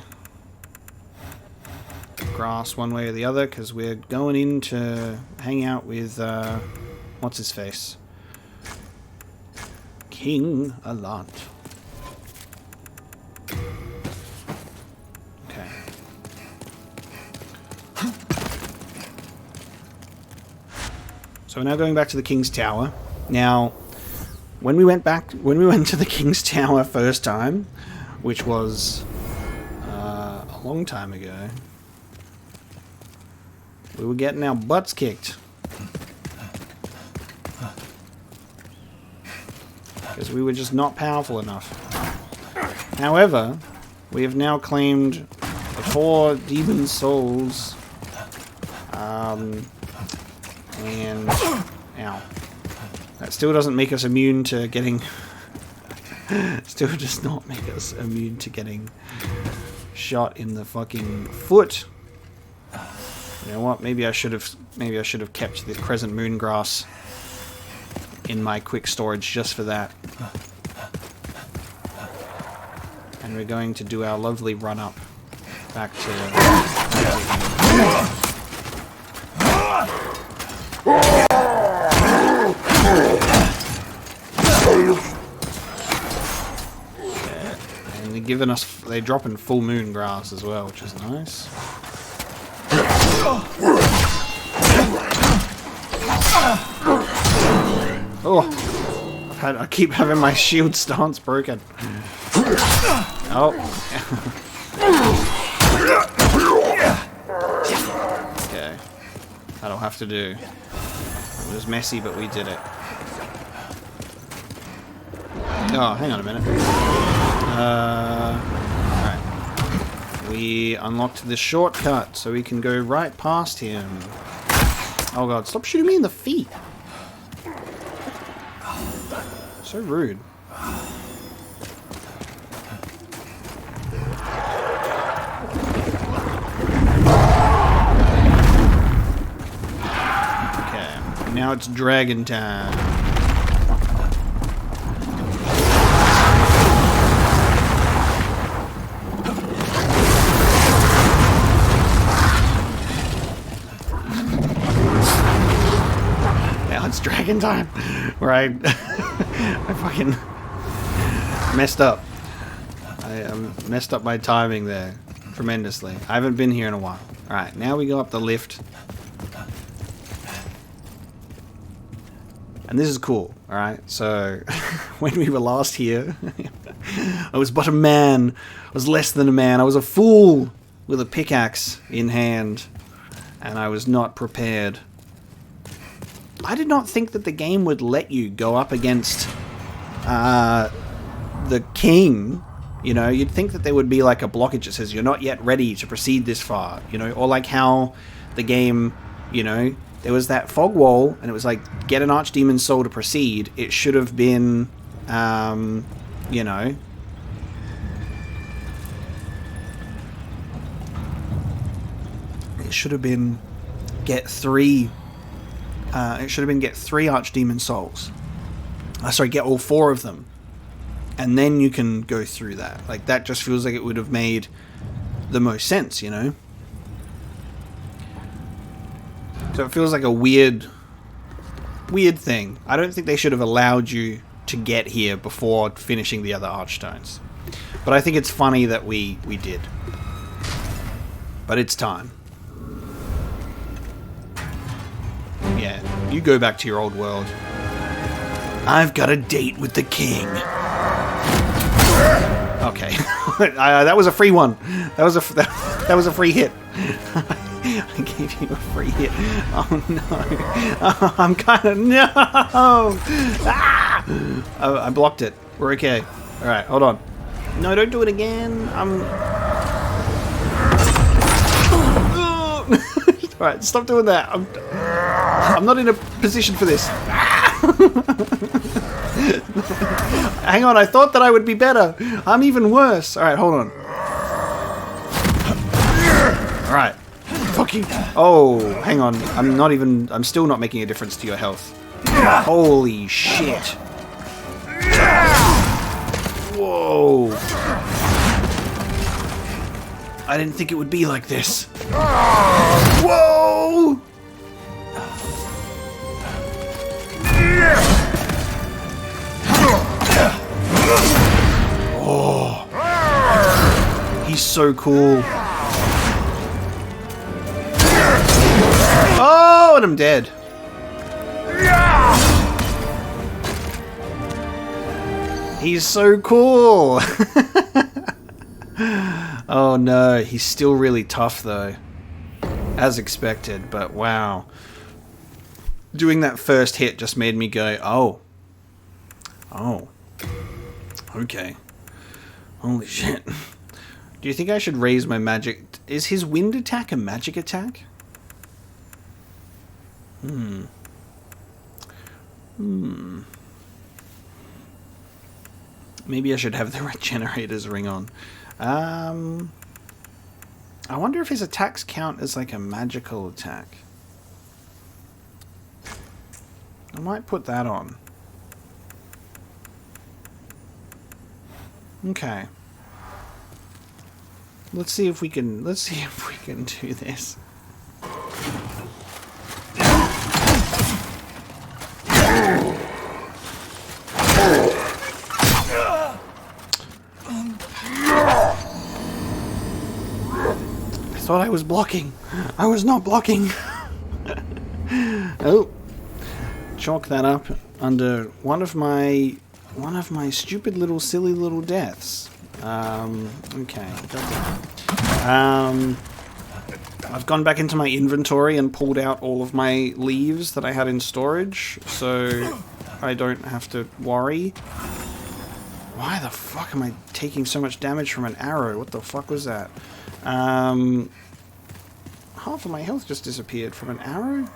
grass one way or the other, because we're going in to hang out with, what's his face? King Allant. Okay. So we're now going back to the King's Tower. Now, when we went to the King's Tower first time, which was a long time ago, we were getting our butts kicked. Because we were just not powerful enough. However, we have now claimed the 4 demon souls. And ow. That still doesn't make us immune to getting still does not make us immune to getting shot in the fucking foot. You know what? Maybe I should have kept the crescent moon grass in my quick storage just for that. And we're going to do our lovely run up back to and they're dropping full moon grass as well, which is nice. Oh, I keep having my shield stance broken. Oh. Okay. That'll have to do. It was messy, but we did it. Oh, hang on a minute. Alright. We unlocked the shortcut, so we can go right past him. Oh god, stop shooting me in the feet. So rude. Okay, now it's dragon time. Now it's dragon time. Where I fucking messed up. I messed up my timing there tremendously. I haven't been here in a while. Alright, now we go up the lift. And this is cool, alright? So, when we were last here, I was but a man. I was less than a man. I was a fool with a pickaxe in hand. And I was not prepared. I did not think that the game would let you go up against the king. You know, you'd think that there would be like a blockage that says you're not yet ready to proceed this far. You know, or like how the game, you know, there was that fog wall and it was like, get an Archdemon soul to proceed. It should have been, you know, it should have been get three Archdemon souls. Sorry, get all 4 of them. And then you can go through that. Like, that just feels like it would have made the most sense, you know? So it feels like a weird thing. I don't think they should have allowed you to get here before finishing the other Archstones. But I think it's funny that we did. But it's time. Yeah, you go back to your old world. I've got a date with the king. Okay, that was a free one. That was a free hit. I gave you a free hit. Oh no! Oh, I'm kind of no. Ah! I blocked it. We're okay. All right, hold on. No, don't do it again. All right, stop doing that. I'm not in a position for this. Hang on, I thought that I would be better. I'm even worse. Alright, hold on. Alright. Fuck you. Oh, hang on. I'm still not making a difference to your health. Holy shit. Whoa. I didn't think it would be like this. Whoa! Oh, he's so cool. Oh, and I'm dead. He's so cool. Oh no, he's still really tough though. As expected, but wow. Doing that first hit just made me go, oh. Oh. Okay. Holy shit. Do you think I should raise my magic? Is his wind attack a magic attack? Maybe I should have the regenerator's ring on. I wonder if his attacks count as like a magical attack. I might put that on. Okay. Let's see if we can do this. I thought I was blocking. I was not blocking. Oh. Chalk that up under one of my stupid little silly little deaths. Okay. I've gone back into my inventory and pulled out all of my leaves that I had in storage, so I don't have to worry. Why the fuck am I taking so much damage from an arrow? What the fuck was that? Half of my health just disappeared from an arrow.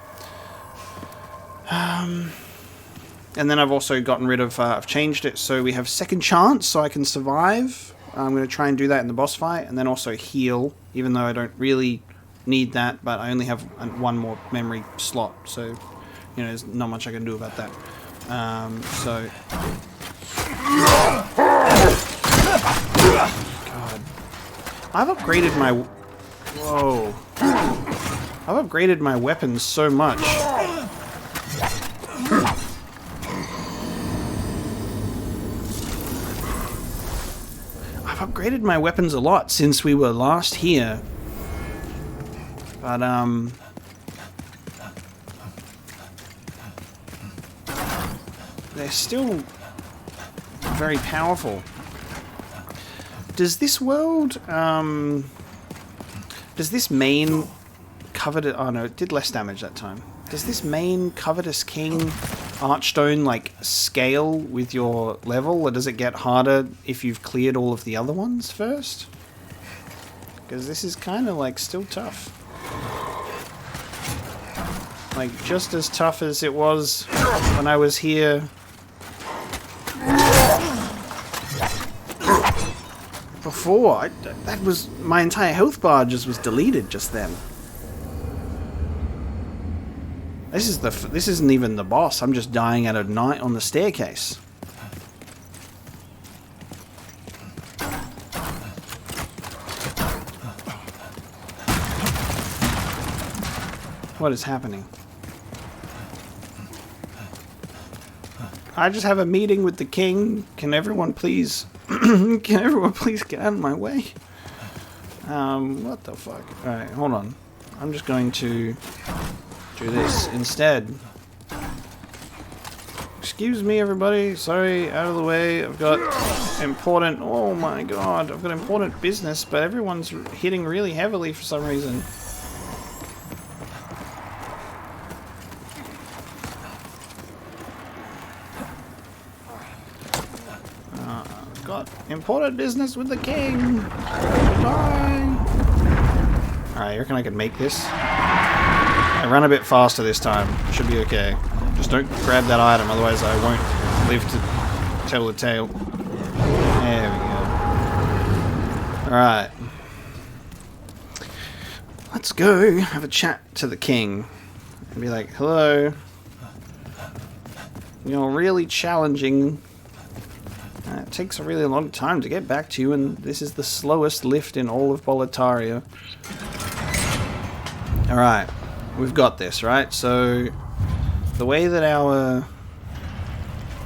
And then I've also gotten rid of, I've changed it so we have second chance so I can survive. I'm going to try and do that in the boss fight, and then also heal, even though I don't really need that, but I only have one more memory slot, so, you know, there's not much I can do about that. So... God. I've upgraded my... Whoa. I've upgraded my weapons so much. I've upgraded my weapons a lot since we were last here. But, they're still very powerful. Does this world, does this main covetous... Oh no, it did less damage that time. Does this main Covetous King Archstone, like, scale with your level, or does it get harder if you've cleared all of the other ones first? Because this is kind of, like, still tough. Like, just as tough as it was when I was here before. That was... My entire health bar just was deleted just then. This isn't even the boss. I'm just dying at a night on the staircase. What is happening? I just have a meeting with the king. Can everyone please... Can everyone please get out of my way? What the fuck? Alright, hold on. I'm just going to do this instead. Excuse me, everybody. Sorry, out of the way. I've got important... Oh my god. I've got important business, but everyone's hitting really heavily for some reason. Got important business with the king. Bye. Alright, you reckon I can make this? I ran a bit faster this time. Should be okay. Just don't grab that item, otherwise I won't live to tell the tale. There we go. Alright. Let's go have a chat to the king. And be like, hello. You're really challenging. It takes a really long time to get back to you, and this is the slowest lift in all of Boletaria. Alright, we've got this, right? So, the way that our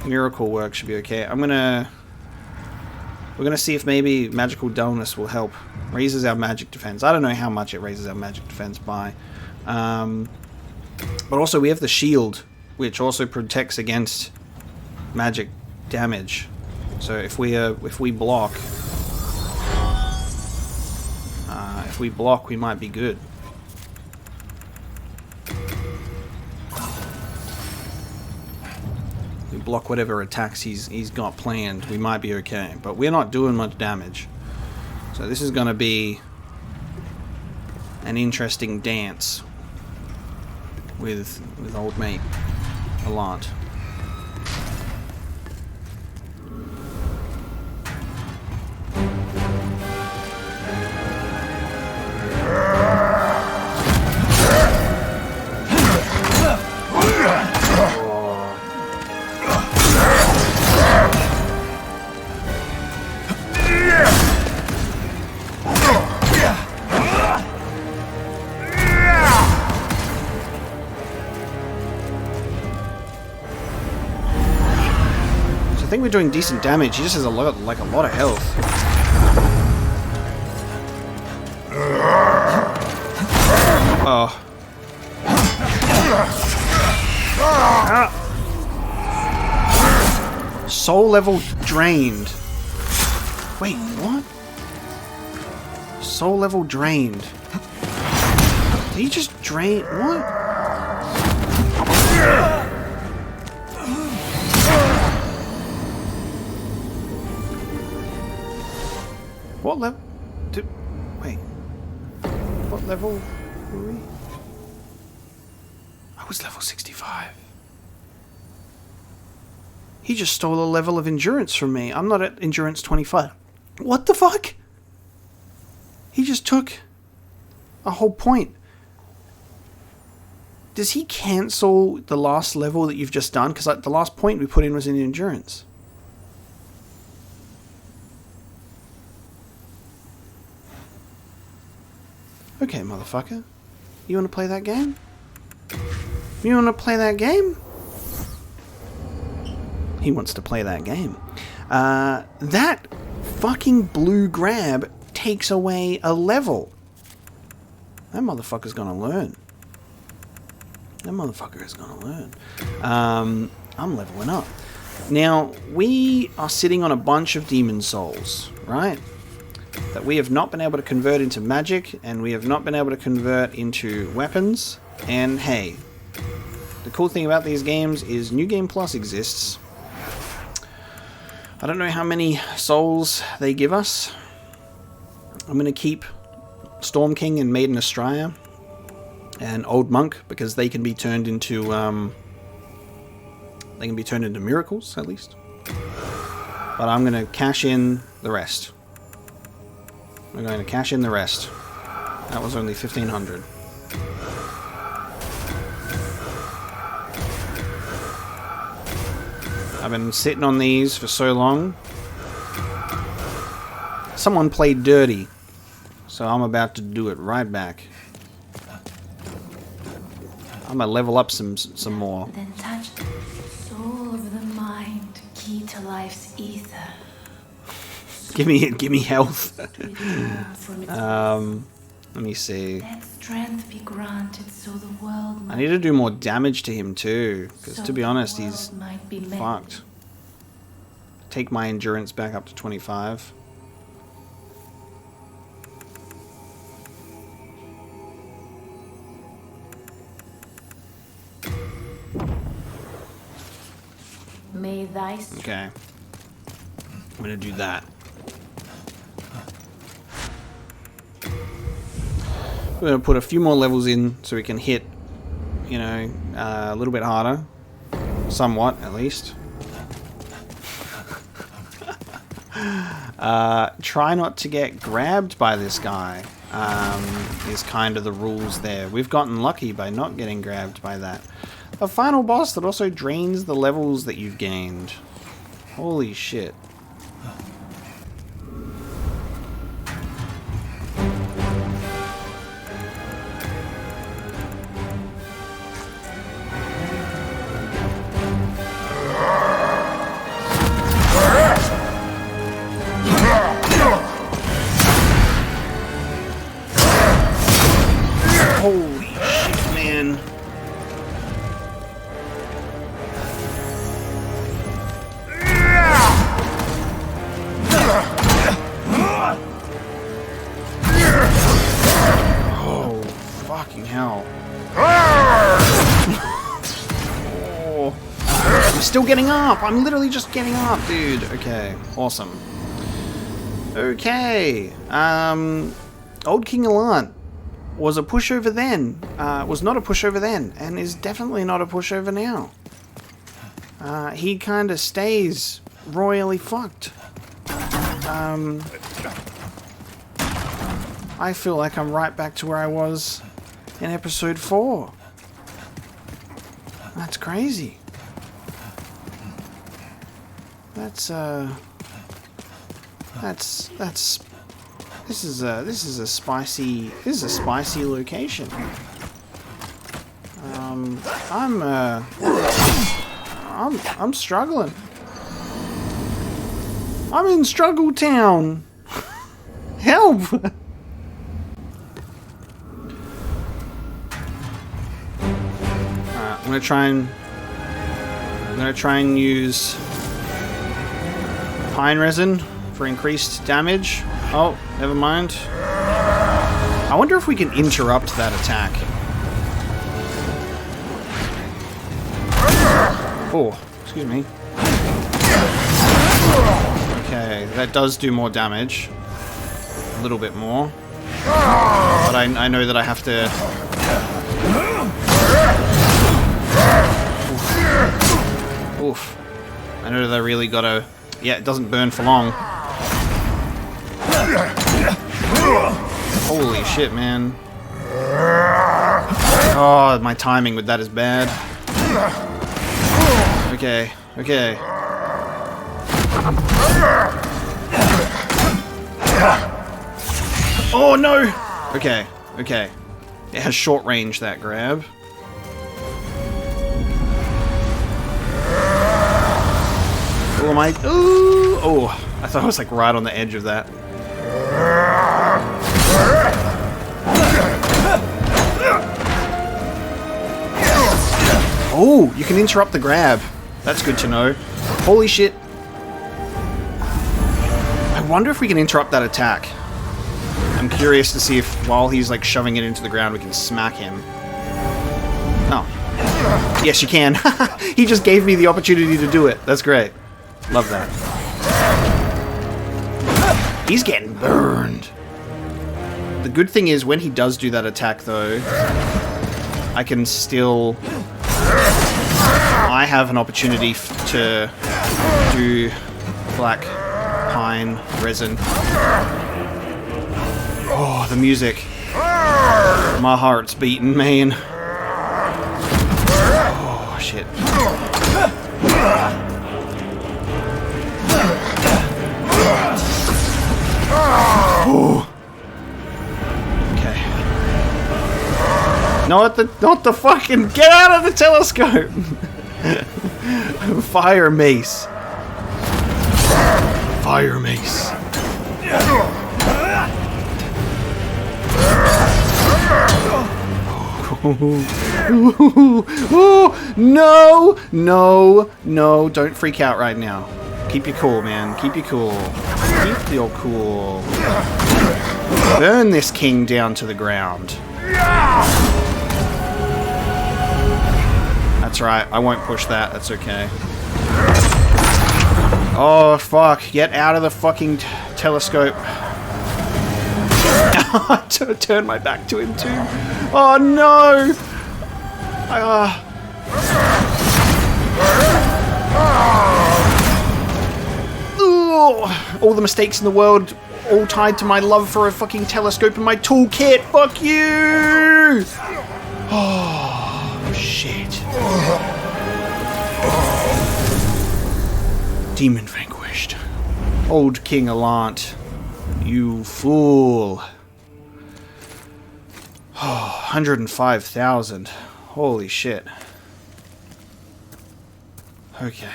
miracle works should be okay. We're gonna see if maybe magical dullness will help. Raises our magic defense. I don't know how much it raises our magic defense by. But also we have the shield, which also protects against magic damage. So if we block, we might be good. We block whatever attacks he's got planned, we might be okay. But we're not doing much damage, so this is going to be an interesting dance with old mate Allant. I think we're doing decent damage. He just has a lot of health. Oh. Ah. Soul level drained. Wait, what? Soul level drained. He just drained. What? What level? Wait. What level were we? I was level 65. He just stole a level of endurance from me. I'm not at endurance 25. What the fuck? He just took a whole point. Does he cancel the last level that you've just done? Because the last point we put in was in endurance. Okay, motherfucker. You want to play that game? You want to play that game? He wants to play that game. That fucking blue grab takes away a level. That motherfucker's gonna learn. That motherfucker is gonna learn. I'm leveling up. Now, we are sitting on a bunch of demon souls, right? That we have not been able to convert into magic, and we have not been able to convert into weapons. And hey, the cool thing about these games is New Game Plus exists. I don't know how many souls they give us. I'm going to keep Storm King and Maiden Astraya and Old Monk because they can be turned into miracles at least. But I'm going to cash in the rest. We're going to cash in the rest. That was only 1,500. I've been sitting on these for so long. Someone played dirty, so I'm about to do it right back. I'm gonna level up some more. Then touch soul of the mind, key to life's ether. Give me health. Let Let me see. Let strength be granted so the world I need to do more damage to him too, because to be honest, he's fucked. Take my endurance back up to 25. May thy Okay. I'm gonna do that. We're gonna put a few more levels in so we can hit, you know, a little bit harder. Somewhat, at least. Try not to get grabbed by this guy, is kind of the rules there. We've gotten lucky by not getting grabbed by that. A final boss that also drains the levels that you've gained. Holy shit. Holy shit, man. Oh, fucking hell. Oh. I'm still getting up. I'm literally just getting up, dude. Okay, awesome. Okay. Old King Allant was a pushover then, was not a pushover then, and is definitely not a pushover now. He kind of stays royally fucked. I feel like I'm right back to where I was in episode 4. That's crazy. This is a spicy location. I'm struggling. I'm in Struggle Town. Help! I'm gonna try and use pine resin for increased damage. Oh, never mind. I wonder if we can interrupt that attack. Oh, excuse me. Okay, that does do more damage. A little bit more. But I know that I have to... Oof. I know that I really gotta... Yeah, it doesn't burn for long. Holy shit, man. Oh, my timing with that is bad. Okay, okay. Oh no! Okay, okay. It has short range, that grab. Oh, am I? Ooh! Oh, I thought I was like right on the edge of that. Oh, you can interrupt the grab. That's good to know. Holy shit. I wonder if we can interrupt that attack. I'm curious to see if while he's like shoving it into the ground we can smack him. Oh. Yes, you can. He just gave me the opportunity to do it. That's great. Love that. He's getting burned. The good thing is when he does do that attack though, I can still... I have an opportunity to do black pine resin. Oh, the music. My heart's beating, man. Oh, shit. Oh. Okay. Not the fucking... Get out of the telescope! Fire mace. Fire mace. No! No! No! Don't freak out right now. Keep your cool, man. Keep your cool. Keep your cool. Burn this king down to the ground. That's right. I won't push that. That's okay. Oh, fuck. Get out of the fucking telescope. I turned my back to him, too. Oh, no! All the mistakes in the world, all tied to my love for a fucking telescope and my toolkit. Fuck you! Oh, shit. Demon vanquished. Old King Allant. You fool. Oh, 105,000. Holy shit. Okay.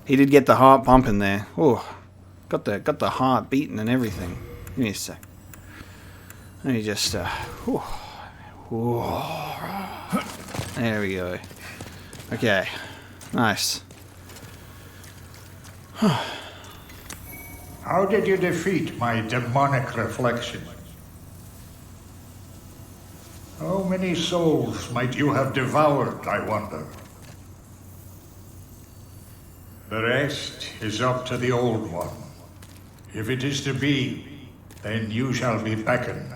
He did get the heart pumping there. Oh, got the heart beating and everything. Give me a sec. Let me just there we go. Okay. Nice. How did you defeat my demonic reflection? How many souls might you have devoured, I wonder? The rest is up to the Old One. If it is to be, then you shall be beckoned.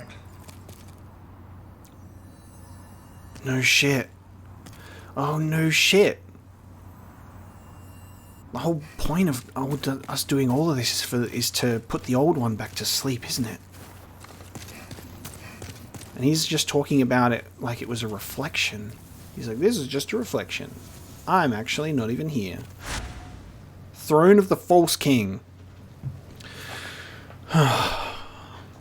No shit. Oh, no shit. The whole point of us doing all of this is to put the Old One back to sleep, isn't it? And he's just talking about it like it was a reflection. He's like, this is just a reflection. I'm actually not even here. Throne of the False King.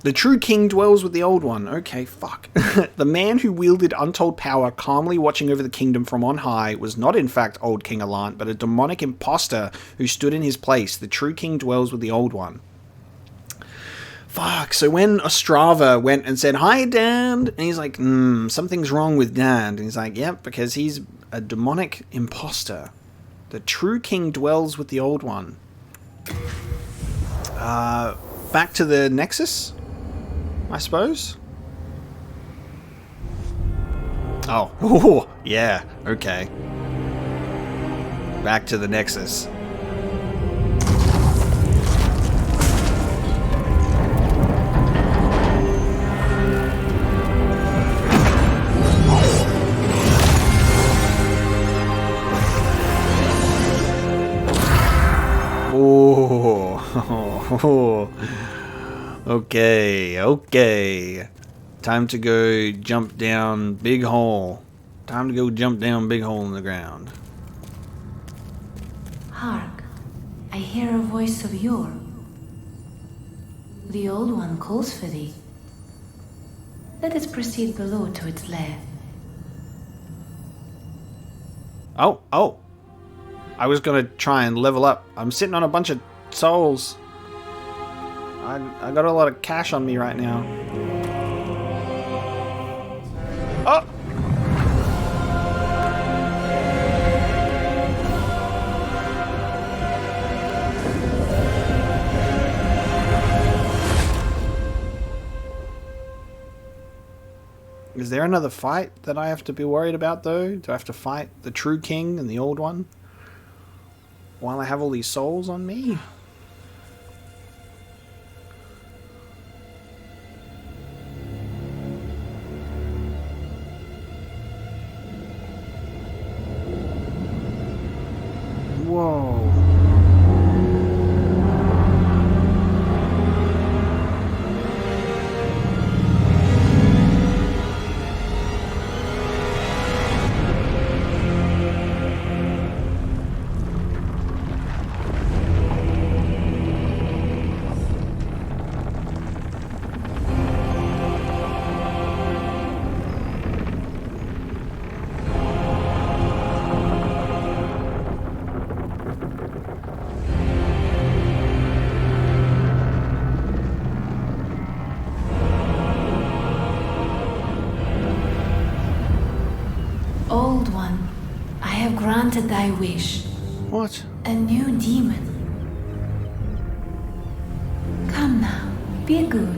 The true king dwells with the old one. Okay, fuck. The man who wielded untold power, calmly watching over the kingdom from on high, was not in fact old King Allant, but a demonic imposter who stood in his place. The true king dwells with the old one. Fuck, so when Ostrava went and said, hi, Dad, and he's like, something's wrong with Dad. And he's like, yep, because he's a demonic imposter. The true king dwells with the old one. Back to the Nexus? I suppose. Oh, ooh, yeah, okay. Back to the Nexus. Oh, okay, okay. Time to go jump down big hole. Time to go jump down big hole in the ground. Hark, I hear a voice of yore. The Old One calls for thee. Let us proceed below to its lair. Oh. I was gonna try and level up. I'm sitting on a bunch of souls. I got a lot of cash on me right now. Oh! Is there another fight that I have to be worried about, though? Do I have to fight the true king and the old one? While I have all these souls on me? Whoa. Old One, I have granted thy wish. What? A new demon. Come now, be good.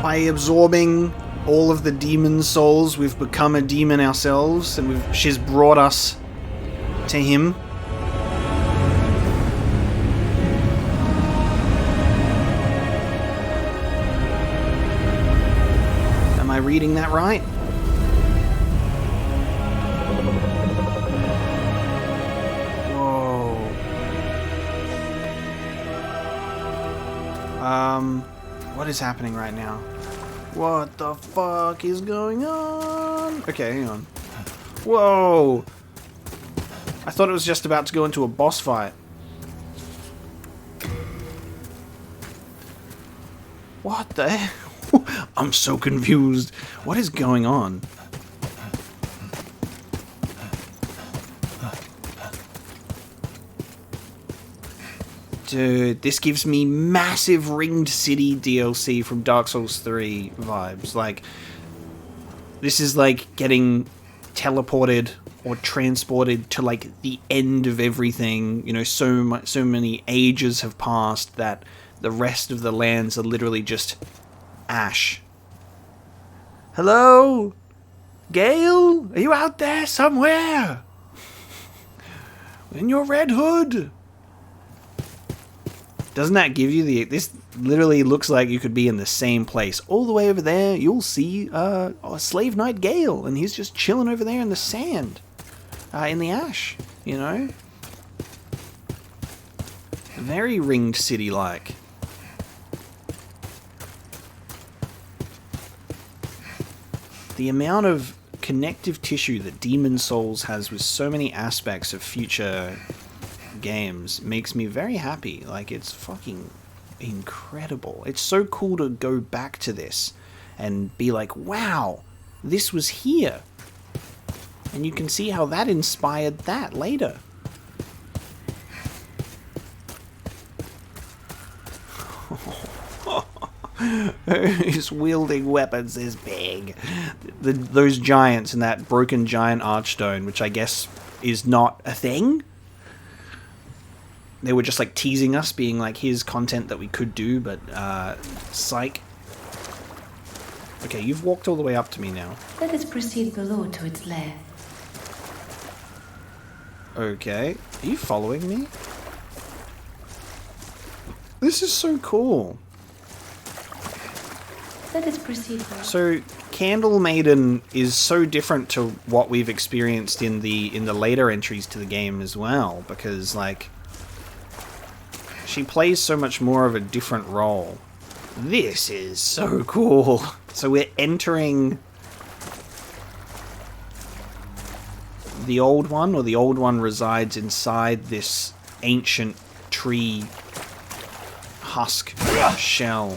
By absorbing all of the demon souls, we've become a demon ourselves, and she's brought us to him. Am I reading that right? Whoa. What is happening right now? What the fuck is going on? Okay, hang on. Whoa! I thought it was just about to go into a boss fight. What the hell? I'm so confused. What is going on? Dude, this gives me massive Ringed City DLC from Dark Souls 3 vibes. Like, this is like getting teleported or transported to like the end of everything. You know, so many ages have passed that the rest of the lands are literally just ash. Hello? Gale? Are you out there somewhere? In your red hood? Doesn't that give you the... This literally looks like you could be in the same place. All the way over there, you'll see Slave Knight Gale, and he's just chilling over there in the sand. In the ash, you know? Very Ringed City-like. The amount of connective tissue that Demon Souls has with so many aspects of future games makes me very happy. Like, it's fucking incredible. It's so cool to go back to this and be like, wow, this was here. And you can see how that inspired that later. who's wielding weapons this big. Those giants and that broken giant archstone, which I guess is not a thing. They were just like teasing us, being like, here's content that we could do, but psych. Okay, you've walked all the way up to me now. Let us proceed below to its lair. Okay, are you following me? This is so cool. Let us proceed below. So, Candle Maiden is so different to what we've experienced in the later entries to the game as well, because like she plays so much more of a different role. This is so cool. So we're entering the old one, or the old one resides inside this ancient tree husk shell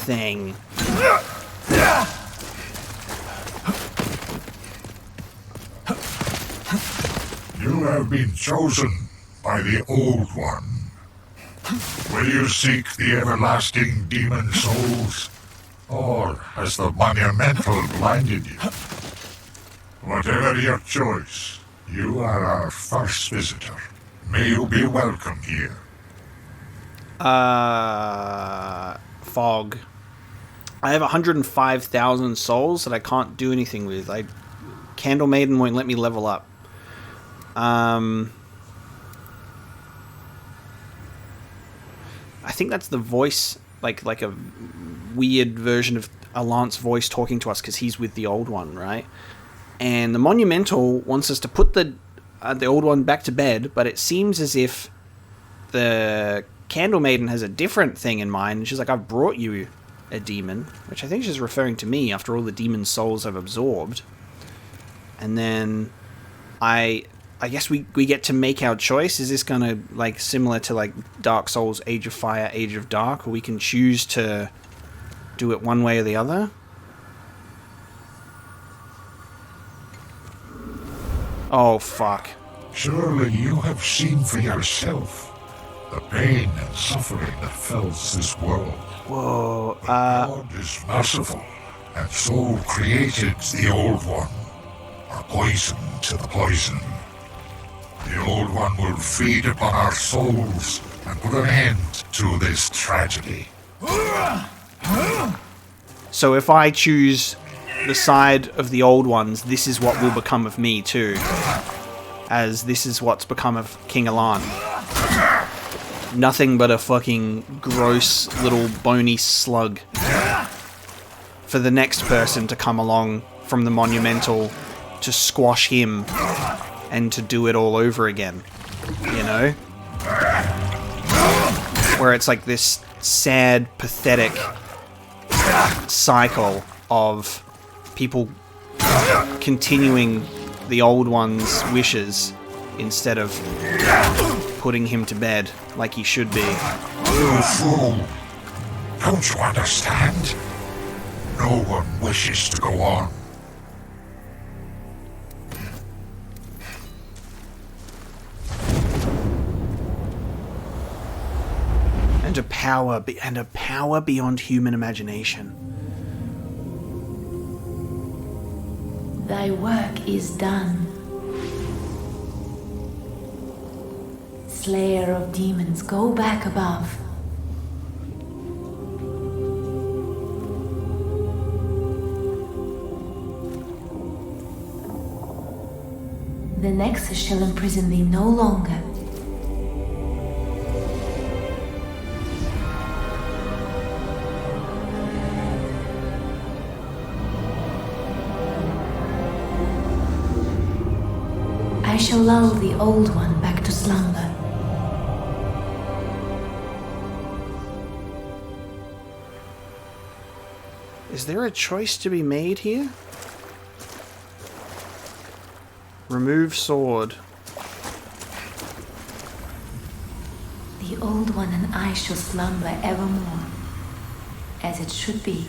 thing. You have been chosen by the Old One. Will you seek the everlasting demon souls? Or has the monumental blinded you? Whatever your choice, you are our first visitor. May you be welcome here. Fog. I have 105,000 souls that I can't do anything with. Candle Maiden won't let me level up. I think that's the voice, like a weird version of Allant's voice talking to us because he's with the old one, right? And the Monumental wants us to put the old one back to bed, but it seems as if the Candle Maiden has a different thing in mind. And she's like, I've brought you a demon, which I think she's referring to me after all the demon souls I've absorbed. And then I guess we get to make our choice. Is this gonna, like, similar to like Dark Souls, Age of Fire, Age of Dark, or we can choose to do it one way or the other? Oh fuck. Surely you have seen for yourself the pain and suffering that fills this world. Whoa, God is merciful, and so created the Old One, a poison to the poison. The Old One will feed upon our souls and put an end to this tragedy. So if I choose the side of the old ones, this is what will become of me too. As this is what's become of King Allant. Nothing but a fucking gross little bony slug. For the next person to come along from the Monumental to squash him and to do it all over again. You know? Where it's like this sad, pathetic cycle of people continuing the old one's wishes instead of putting him to bed like he should be. You fool! Don't you understand? No one wishes to go on. And a power beyond human imagination. Thy work is done. Slayer of demons, go back above. The Nexus shall imprison thee no longer. I shall lull the Old One back to slumber. Is there a choice to be made here? Remove sword. The Old One and I shall slumber evermore, as it should be.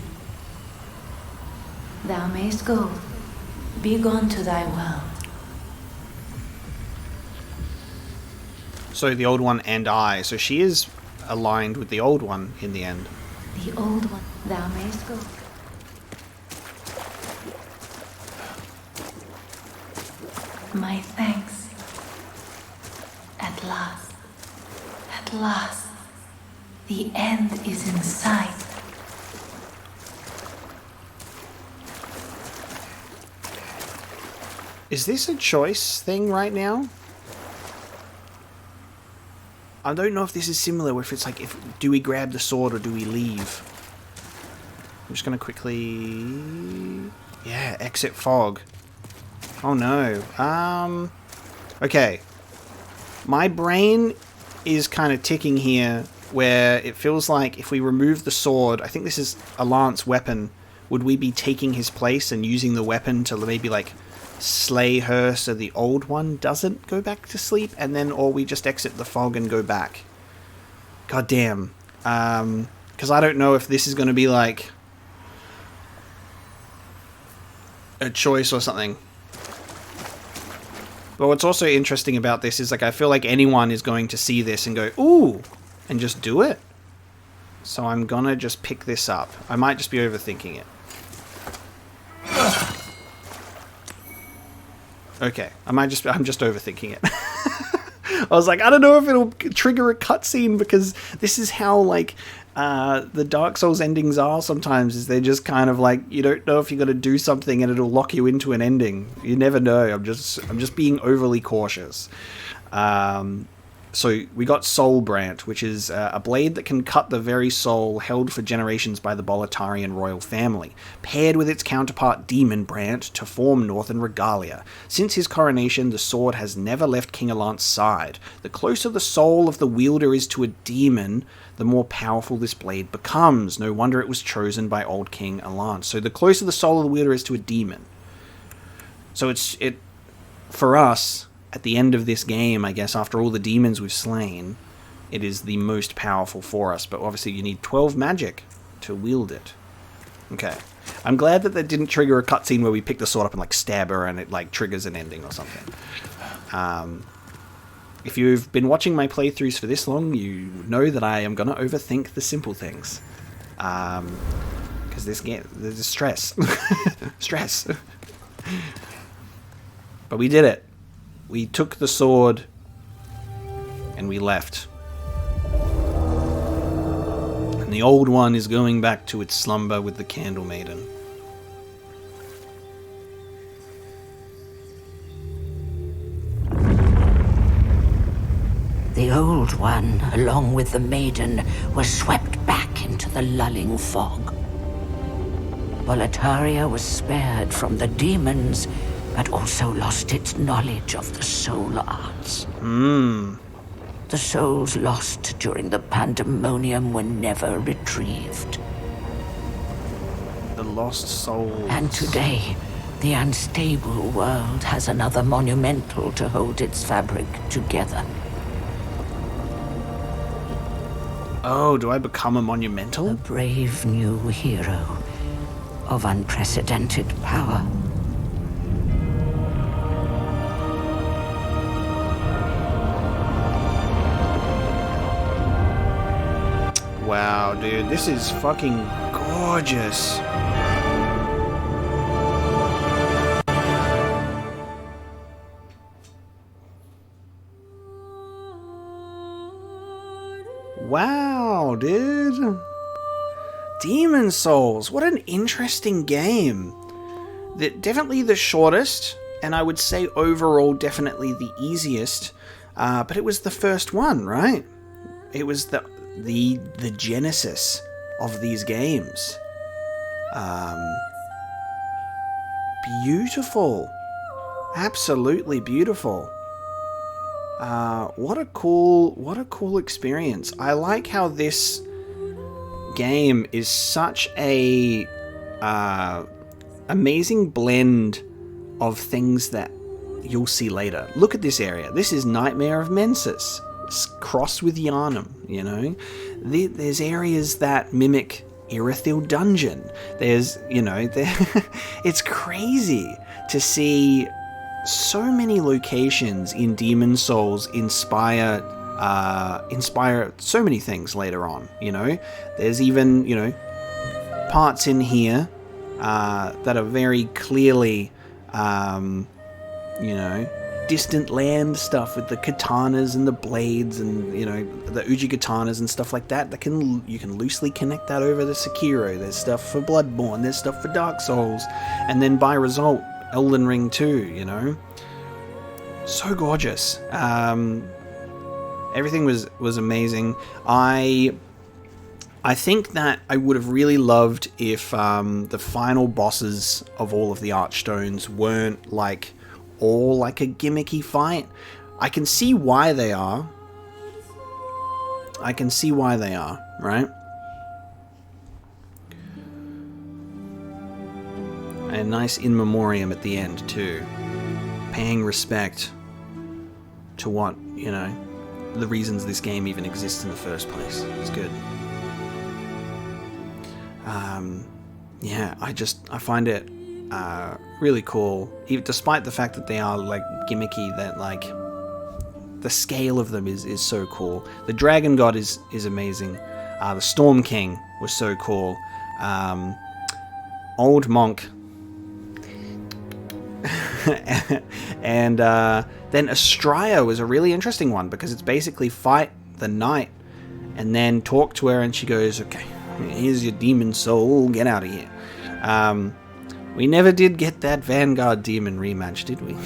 Thou mayst go, be gone to thy world. So the old one and I. So she is aligned with the old one in the end. The old one, thou mayst go. My thanks. At last, the end is in sight. Is this a choice thing right now? I don't know if this is similar, if it's like, do we grab the sword or do we leave? I'm just gonna quickly... Yeah, exit fog. Oh no. Okay. My brain is kind of ticking here, where it feels like if we remove the sword, I think this is Allant's weapon, would we be taking his place and using the weapon to maybe like slay her so the old one doesn't go back to sleep, and then, or we just exit the fog and go back? God damn. Because I don't know if this is going to be like a choice or something. But what's also interesting about this is, like, I feel like anyone is going to see this and go, ooh, and just do it. So I'm gonna just pick this up. I might just be overthinking it. Okay, I'm just overthinking it. I was like, I don't know if it'll trigger a cutscene, because this is how, like, the Dark Souls endings are sometimes, is they're just kind of like, you don't know if you're going to do something and it'll lock you into an ending. You never know. I'm just being overly cautious. So we got Soul Brant, which is a blade that can cut the very soul held for generations by the Boletarian royal family, paired with its counterpart Demon Brant to form Northern Regalia. Since his coronation, the sword has never left King Allant's side. The closer the soul of the wielder is to a demon, the more powerful this blade becomes. No wonder it was chosen by old King Allant. So the closer the soul of the wielder is to a demon. So it for us, at the end of this game, I guess, after all the demons we've slain, it is the most powerful for us. But obviously you need 12 magic to wield it. Okay. I'm glad that didn't trigger a cutscene where we pick the sword up and, like, stab her and it, like, triggers an ending or something. If you've been watching my playthroughs for this long, you know that I am going to overthink the simple things. Because this game, there's stress. Stress. But we did it. We took the sword and we left. And the old one is going back to its slumber with the Candle Maiden. The old one, along with the maiden, was swept back into the lulling fog. Boletaria was spared from the demons, but also lost its knowledge of the soul arts. The souls lost during the pandemonium were never retrieved. The lost souls. And today, the unstable world has another monumental to hold its fabric together. Oh, do I become a monumental? A brave new hero of unprecedented power. Wow, dude, this is fucking gorgeous. Wow, dude. Demon Souls, what an interesting game. Definitely the shortest, and I would say overall definitely the easiest, but it was the first one, right? It was the genesis of these games. Beautiful. Absolutely beautiful. What a cool experience. I like how this game is such a amazing blend of things that you'll see later. Look at this area. This is Nightmare of Mensis crossed with Yharnam, you know. There's areas that mimic Irithyll Dungeon. There's, you know, it's crazy to see so many locations in Demon Souls inspire inspire so many things later on, you know. There's even, you know, parts in here that are very clearly, you know, distant land stuff with the katanas and the blades and, you know, the Uji katanas and stuff like that. You can loosely connect that over to Sekiro. There's stuff for Bloodborne. There's stuff for Dark Souls. And then by result, Elden Ring 2, you know. So gorgeous. Everything was amazing. I think that I would have really loved if the final bosses of all of the Archstones weren't like all like a gimmicky fight. I can see why they are. Right? And a nice in memoriam at the end too. Paying respect to what, you know, the reasons this game even exists in the first place. It's good. Yeah, I find it really cool, even despite the fact that they are like gimmicky, that like the scale of them is so cool. The Dragon God is amazing. The Storm King was so cool. Old Monk. And then Astraya was a really interesting one, because it's basically fight the knight and then talk to her and she goes, okay, here's your demon soul, get out of here. We never did get that Vanguard Demon rematch, did we?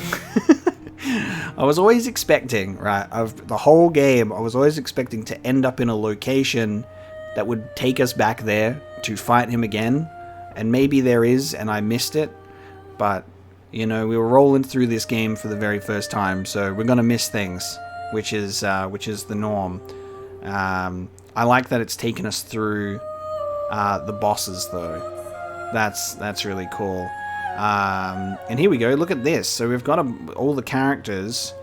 I was always expecting, right, of the whole game, I was always expecting to end up in a location that would take us back there to fight him again. And maybe there is, and I missed it. But, you know, we were rolling through this game for the very first time, so we're going to miss things, which is the norm. I like that it's taken us through the bosses, though. That's really cool. And here we go, look at this. So we've got all the characters.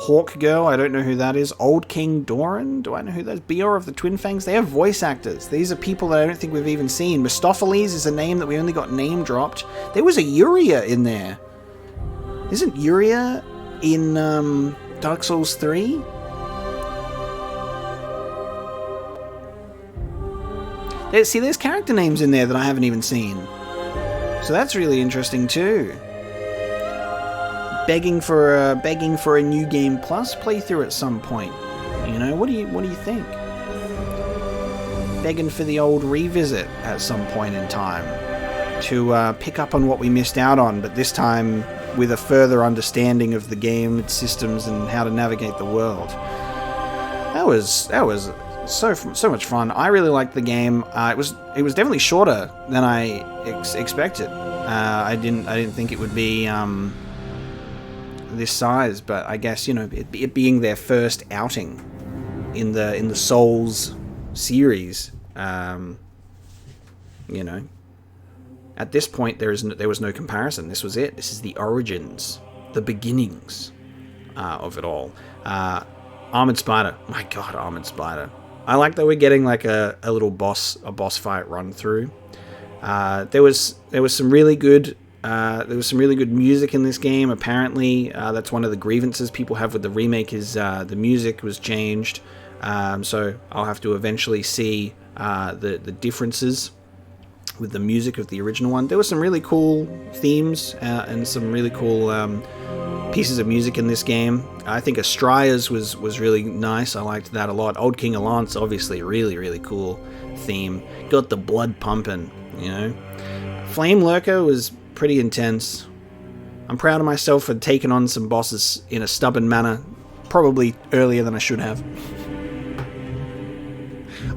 Hawk Girl, I don't know who that is. Old King Doran, do I know who that is? Bior of the Twin Fangs, they have voice actors. These are people that I don't think we've even seen. Mistopheles is a name that we only got name dropped. There was a Yuria in there. Isn't Yuria in Dark Souls 3? There's character names in there that I haven't even seen. So that's really interesting too. Begging for a New Game Plus playthrough at some point. You know, what do you think? Begging for the old revisit at some point in time to pick up on what we missed out on, but this time with a further understanding of the game, its systems, and how to navigate the world. That was so much fun. I really liked the game. It was definitely shorter than I expected. I didn't think it would be this size, but I guess, you know, it being their first outing in the Souls series, you know, at this point there was no comparison. This was it. This is the origins, the beginnings of it all. Armored Spider. My God, Armored Spider. I like that we're getting like a little boss fight run through. There was some really good music in this game. Apparently, that's one of the grievances people have with the remake is the music was changed. So I'll have to eventually see the differences with the music of the original one. There were some really cool themes and some really cool pieces of music in this game. I think Astraya's was really nice. I liked that a lot. Old King Allant's obviously a really, really cool theme. Got the blood pumping, you know. Flame Lurker was pretty intense. I'm proud of myself for taking on some bosses in a stubborn manner, probably earlier than I should have.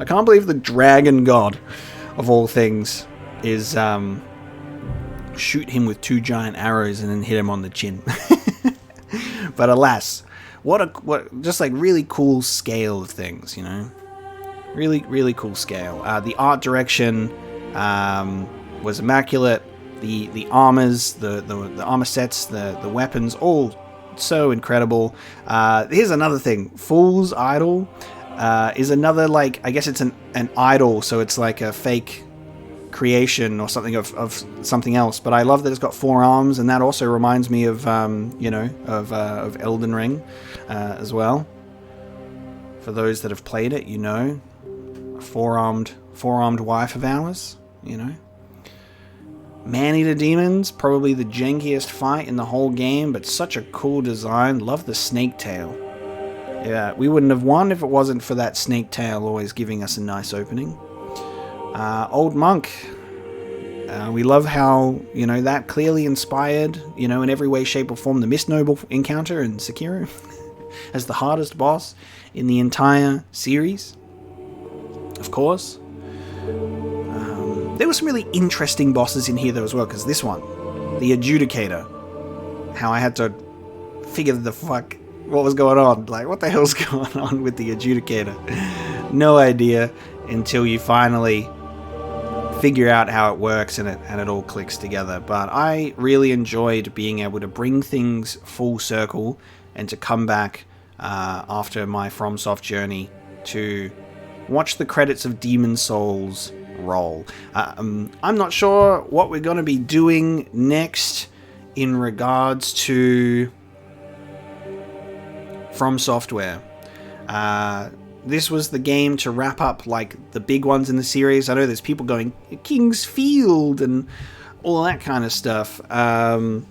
I can't believe the Dragon God, of all things, is shoot him with 2 giant arrows and then hit him on the chin. But alas, what just like really cool scale of things, you know, really, really cool scale. The art direction was immaculate. The armors, the armor sets, the weapons, all so incredible. Here's another thing. Fool's Idol is another, like, I guess it's an idol, so it's like a fake creation or something of something else. But I love that it's got 4 arms, and that also reminds me of of Elden Ring as well. For those that have played it, a four-armed wife of ours, Man-eater demons, probably the jankiest fight in the whole game, but such a cool design. Love the snake tail. Yeah, we wouldn't have won if it wasn't for that snake tail always giving us a nice opening. Old Monk. We love how, that clearly inspired, in every way, shape, or form, the Mist Noble encounter in Sekiro as the hardest boss in the entire series. Of course. There were some really interesting bosses in here though as well, because this one, the Adjudicator, how I had to figure what was going on. Like, what the hell's going on with the Adjudicator? No idea until you finally figure out how it works and it all clicks together. But I really enjoyed being able to bring things full circle and to come back after my FromSoft journey to watch the credits of Demon's Souls roll. I'm not sure what we're going to be doing next in regards to From Software. This was the game to wrap up like the big ones in the series. I know there's people going King's Field and all that kind of stuff. Who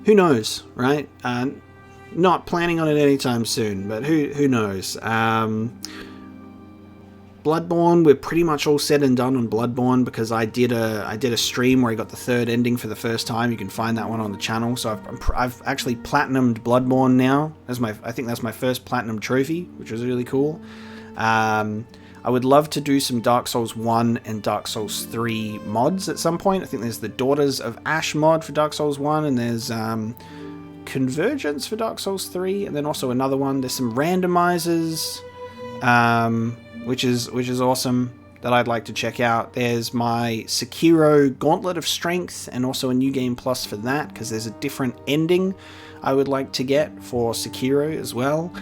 knows, right? Not planning on it anytime soon, but who knows? Bloodborne, we're pretty much all said and done on Bloodborne because I did a stream where I got the 3rd ending for the first time. You can find that one on the channel. So I've actually platinumed Bloodborne now. I think that's my first platinum trophy, which was really cool. I would love to do some Dark Souls 1 and Dark Souls 3 mods at some point. I think there's the Daughters of Ash mod for Dark Souls 1, and there's Convergence for Dark Souls 3, and then also another one. There's some randomizers, which is awesome, that I'd like to check out. There's my Sekiro Gauntlet of Strength, and also a New Game Plus for that, because there's a different ending I would like to get for Sekiro as well.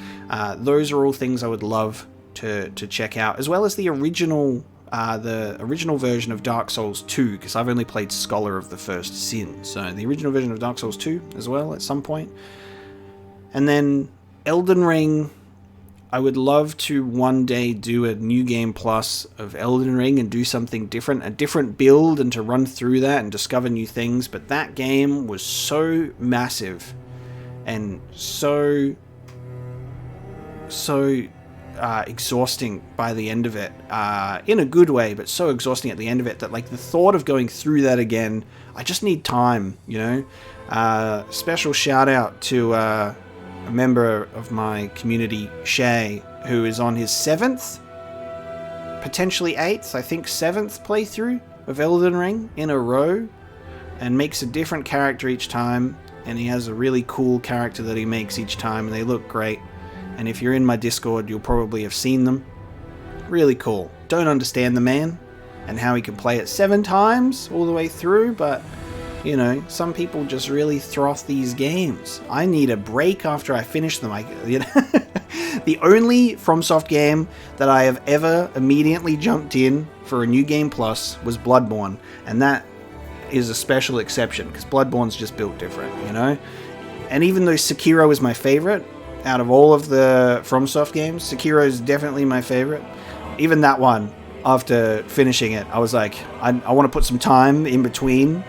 Those are all things I would love to check out, as well as the original version of Dark Souls 2, because I've only played Scholar of the First Sin, so the original version of Dark Souls 2 as well at some point. And then Elden Ring, I would love to one day do a New Game Plus of Elden Ring and do something different, a different build, and to run through that and discover new things. But that game was so massive and so exhausting by the end of it, in a good way, but so exhausting at the end of it that like the thought of going through that again, I just need time, Special shout out to a member of my community, Shay, who is on his 7th, potentially 8th, I think 7th playthrough of Elden Ring in a row, and makes a different character each time, and he has a really cool character that he makes each time, and they look great. And if you're in my Discord, you'll probably have seen them. Really cool. Don't understand the man and how he can play it 7 times all the way through, but some people just really froth these games. I need a break after I finish them. The only FromSoft game that I have ever immediately jumped in for a New Game Plus was Bloodborne, and that is a special exception because Bloodborne's just built different, And even though Sekiro is my favorite out of all of the FromSoft games, Sekiro is definitely my favorite. Even that one, after finishing it, I was like, I want to put some time in between.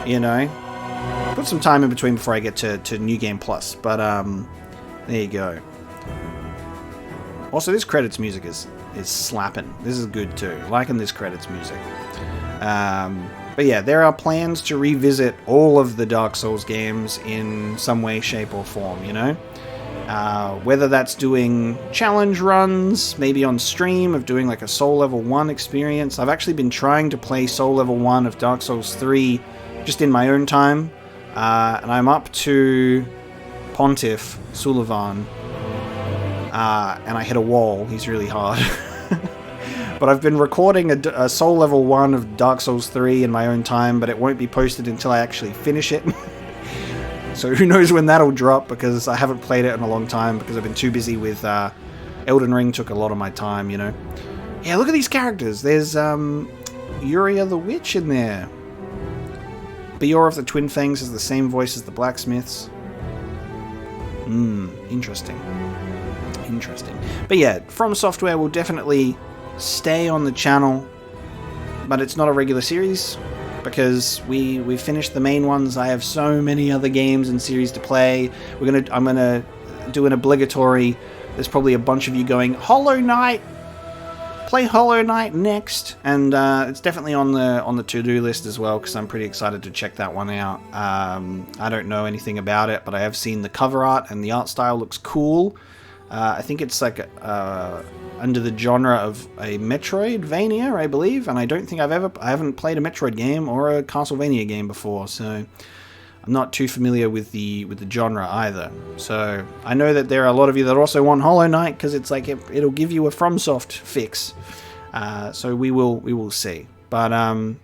Put some time in between before I get to New Game Plus. But, there you go. Also, this credits music is slapping. This is good too. Liking this credits music. But yeah, there are plans to revisit all of the Dark Souls games in some way, shape, or form, whether that's doing challenge runs, maybe on stream, of doing like a Soul Level 1 experience. I've actually been trying to play Soul Level 1 of Dark Souls 3 just in my own time, and I'm up to Pontiff Sullivan, and I hit a wall. He's really hard. But I've been recording a Soul Level 1 of Dark Souls 3 in my own time, but it won't be posted until I actually finish it. So who knows when that'll drop, because I haven't played it in a long time, because I've been too busy with Elden Ring. Took a lot of my time, Yeah, look at these characters. There's Yuria the Witch in there. Bior of the Twin Fangs is the same voice as the blacksmiths. Interesting. Interesting. But yeah, From Software will definitely stay on the channel, but it's not a regular series because we finished the main ones. I have so many other games and series to play. I'm gonna do an obligatory. There's probably a bunch of you going, Hollow Knight. Play Hollow Knight next, and it's definitely on the to-do list as well because I'm pretty excited to check that one out. I don't know anything about it, but I have seen the cover art and the art style looks cool. I think it's like under the genre of a Metroidvania, I believe, and I don't think I haven't played a Metroid game or a Castlevania game before, so I'm not too familiar with the genre either. So I know that there are a lot of you that also want Hollow Knight because it's like it'll give you a FromSoft fix. So we will see. But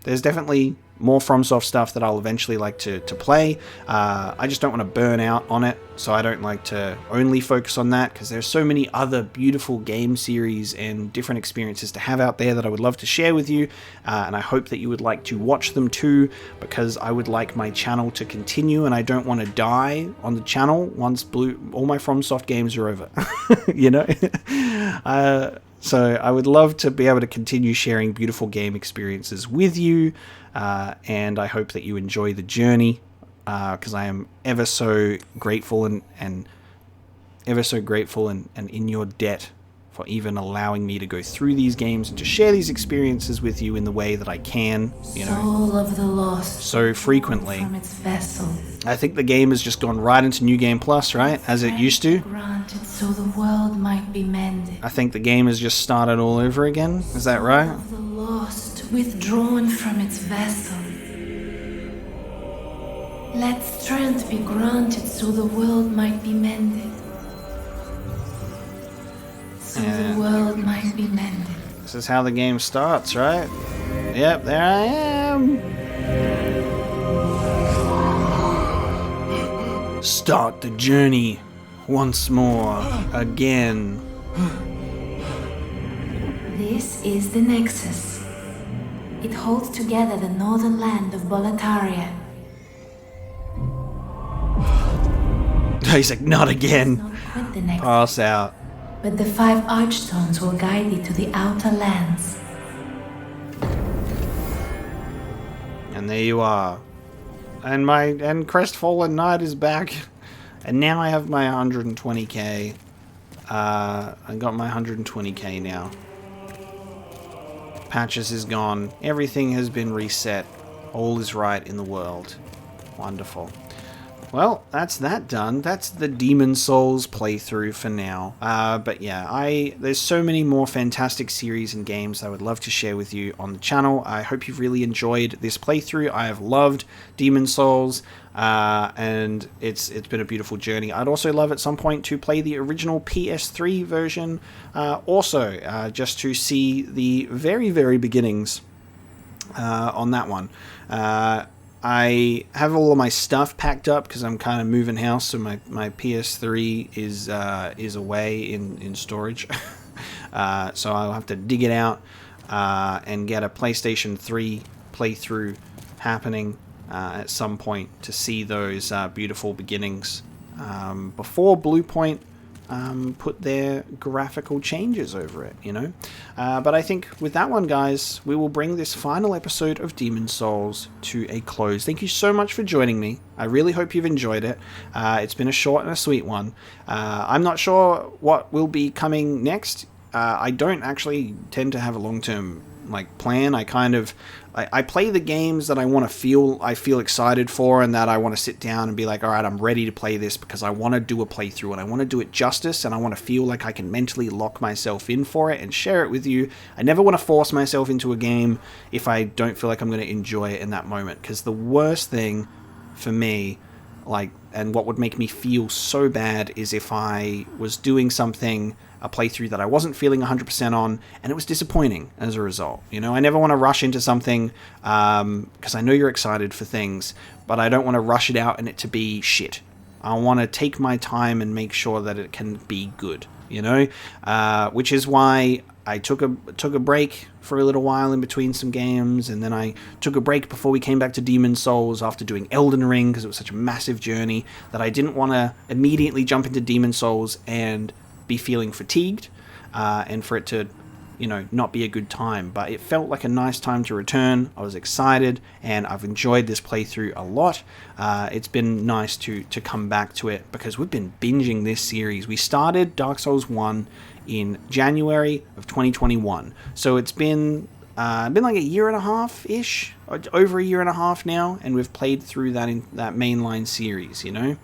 there's definitely more FromSoft stuff that I'll eventually like to play. I just don't want to burn out on it, so I don't like to only focus on that because there's so many other beautiful game series and different experiences to have out there that I would love to share with you, and I hope that you would like to watch them too, because I would like my channel to continue and I don't want to die on the channel once all my FromSoft games are over. You know? So I would love to be able to continue sharing beautiful game experiences with you, and I hope that you enjoy the journey, because I am ever so grateful and ever so grateful and in your debt for even allowing me to go through these games and to share these experiences with you in the way that I can, you know, Soul of the lost so frequently. from its vessel. I think the game has just gone right into New Game Plus, right, as it used to. Granted so the world might be mended. I think the game has just started all over again. Is that right? Of the lost withdrawn from its vessel. Let strength be granted so the world might be mended. So the world might be mended. This is how the game starts, right? Yep, there I am. Start the journey once more, again. This is the Nexus. It holds together the northern land of Boletaria. He's like, not again. Not quit the Nexus, Pass out. but the 5 Archstones will guide thee to the outer lands. And there you are. And Crestfallen Knight is back. And now I have my 120k. I got my 120k now. Patches is gone. Everything has been reset. All is right in the world. Wonderful. Well, that's that done. That's the Demon Souls playthrough for now. But yeah, there's so many more fantastic series and games I would love to share with you on the channel. I hope you've really enjoyed this playthrough. I have loved Demon Souls, and it's been a beautiful journey. I'd also love at some point to play the original PS3 version, just to see the very, very beginnings on that one. I have all of my stuff packed up because I'm kind of moving house, so my PS3 is away in storage. So I'll have to dig it out and get a PlayStation 3 playthrough happening at some point to see those beautiful beginnings before Bluepoint put their graphical changes over it, you know. But I think with that one, guys, we will bring this final episode of Demon Souls to a close. Thank you so much for joining me. I really hope you've enjoyed it. It's been a short and a sweet one. I'm not sure what will be coming next. I don't actually tend to have a long-term plan. I play the games that I feel excited for, and that I want to sit down and be like, all right, I'm ready to play this because I want to do a playthrough and I want to do it justice, and I want to feel like I can mentally lock myself in for it and share it with you. I never want to force myself into a game if I don't feel like I'm going to enjoy it in that moment, because the worst thing for me, and what would make me feel so bad, is if I was doing a playthrough that I wasn't feeling 100% on, and it was disappointing as a result. You know, I never want to rush into something, because I know you're excited for things, but I don't want to rush it out and it to be shit. I want to take my time and make sure that it can be good, you know? Which is why I took a break for a little while in between some games, and then I took a break before we came back to Demon's Souls after doing Elden Ring, because it was such a massive journey that I didn't want to immediately jump into Demon's Souls and be feeling fatigued, and for it to, you know, not be a good time. But it felt like a nice time to return. I was excited, and I've enjoyed this playthrough a lot. It's been nice to come back to it, because we've been binging this series. We started Dark Souls 1 in January of 2021, so it's been like a year and a half ish, over a year and a half now, and we've played through that in that mainline series, you know.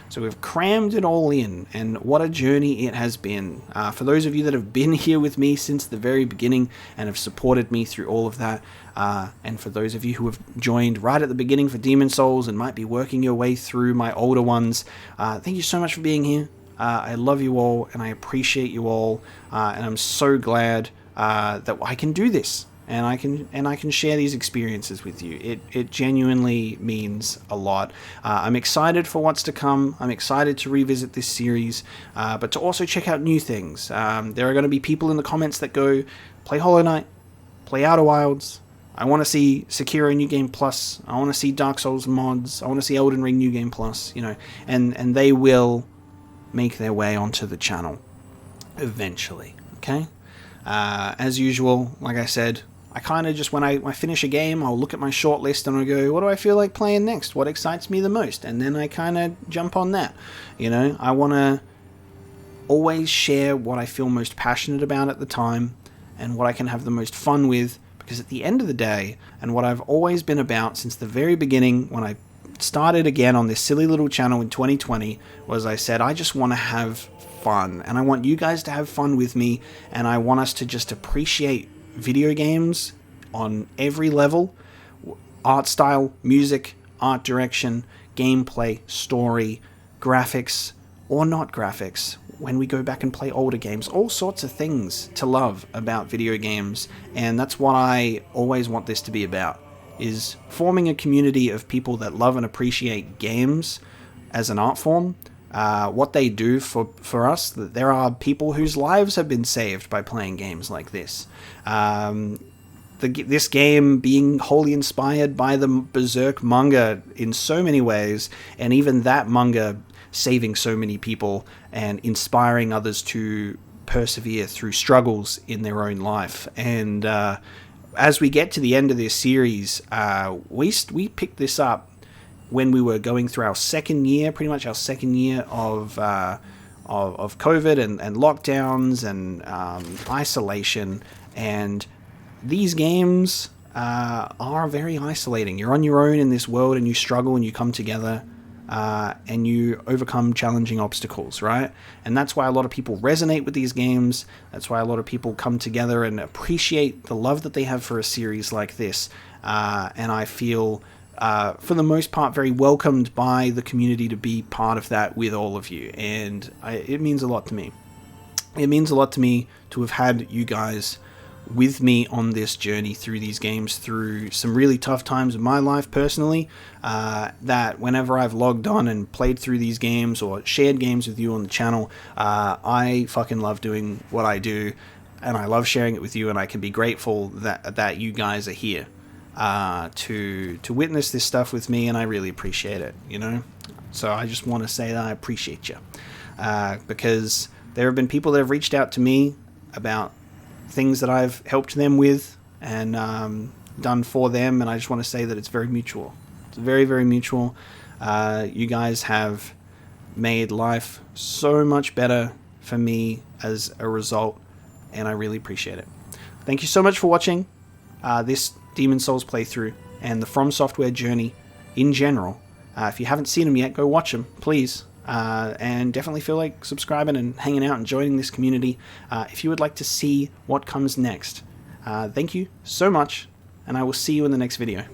So we've crammed it all in, and what a journey it has been. For those of you that have been here with me since the very beginning and have supported me through all of that, and for those of you who have joined right at the beginning for Demon's Souls and might be working your way through my older ones, thank you so much for being here. I love you all, and I appreciate you all, and I'm so glad that I can do this, and I can share these experiences with you. It genuinely means a lot. I'm excited for what's to come. I'm excited to revisit this series, but to also check out new things. There are going to be people in the comments that go, play Hollow Knight, play Outer Wilds. I want to see Sekiro New Game Plus. I want to see Dark Souls mods. I want to see Elden Ring New Game Plus. You know, and they will make their way onto the channel eventually. Okay. As usual, like I said, I kind of just, when I finish a game, I'll look at my shortlist and I'll go, what do I feel like playing next? What excites me the most? And then I kind of jump on that. You know, I want to always share what I feel most passionate about at the time and what I can have the most fun with, because at the end of the day, and what I've always been about since the very beginning when I started again on this silly little channel in 2020, was I said, I just want to have fun, and I want you guys to have fun with me, and I want us to just appreciate video games on every level: art style, music, art direction, gameplay, story, graphics or not graphics. When we go back and play older games, all sorts of things to love about video games, and that's what I always want this to be about, is forming a community of people that love and appreciate games as an art form, what they do for us. That there are people whose lives have been saved by playing games like this. This game being wholly inspired by the Berserk manga in so many ways, and even that manga saving so many people and inspiring others to persevere through struggles in their own life. And as we get to the end of this series, we picked this up when we were going through our second year, pretty much our second year of COVID and lockdowns and isolation. And these games are very isolating. You're on your own in this world, and you struggle and you come together and you overcome challenging obstacles, right? And that's why a lot of people resonate with these games. That's why a lot of people come together and appreciate the love that they have for a series like this. And I feel, for the most part, very welcomed by the community to be part of that with all of you. And it means a lot to me. It means a lot to me to have had you guys with me on this journey through these games, through some really tough times in my life personally, that whenever I've logged on and played through these games or shared games with you on the channel, I fucking love doing what I do, and I love sharing it with you, and I can be grateful that you guys are here to witness this stuff with me, and I really appreciate it, you know? So I just want to say that I appreciate you, because there have been people that have reached out to me about things that I've helped them with and done for them, and I just want to say that it's very mutual. It's very, very mutual. You guys have made life so much better for me as a result, and I really appreciate it. Thank you so much for watching this Demon's Souls playthrough and the From Software journey in general. If you haven't seen them yet, go watch them, please. And definitely feel like subscribing and hanging out and joining this community if you would like to see what comes next. Thank you so much, and I will see you in the next video.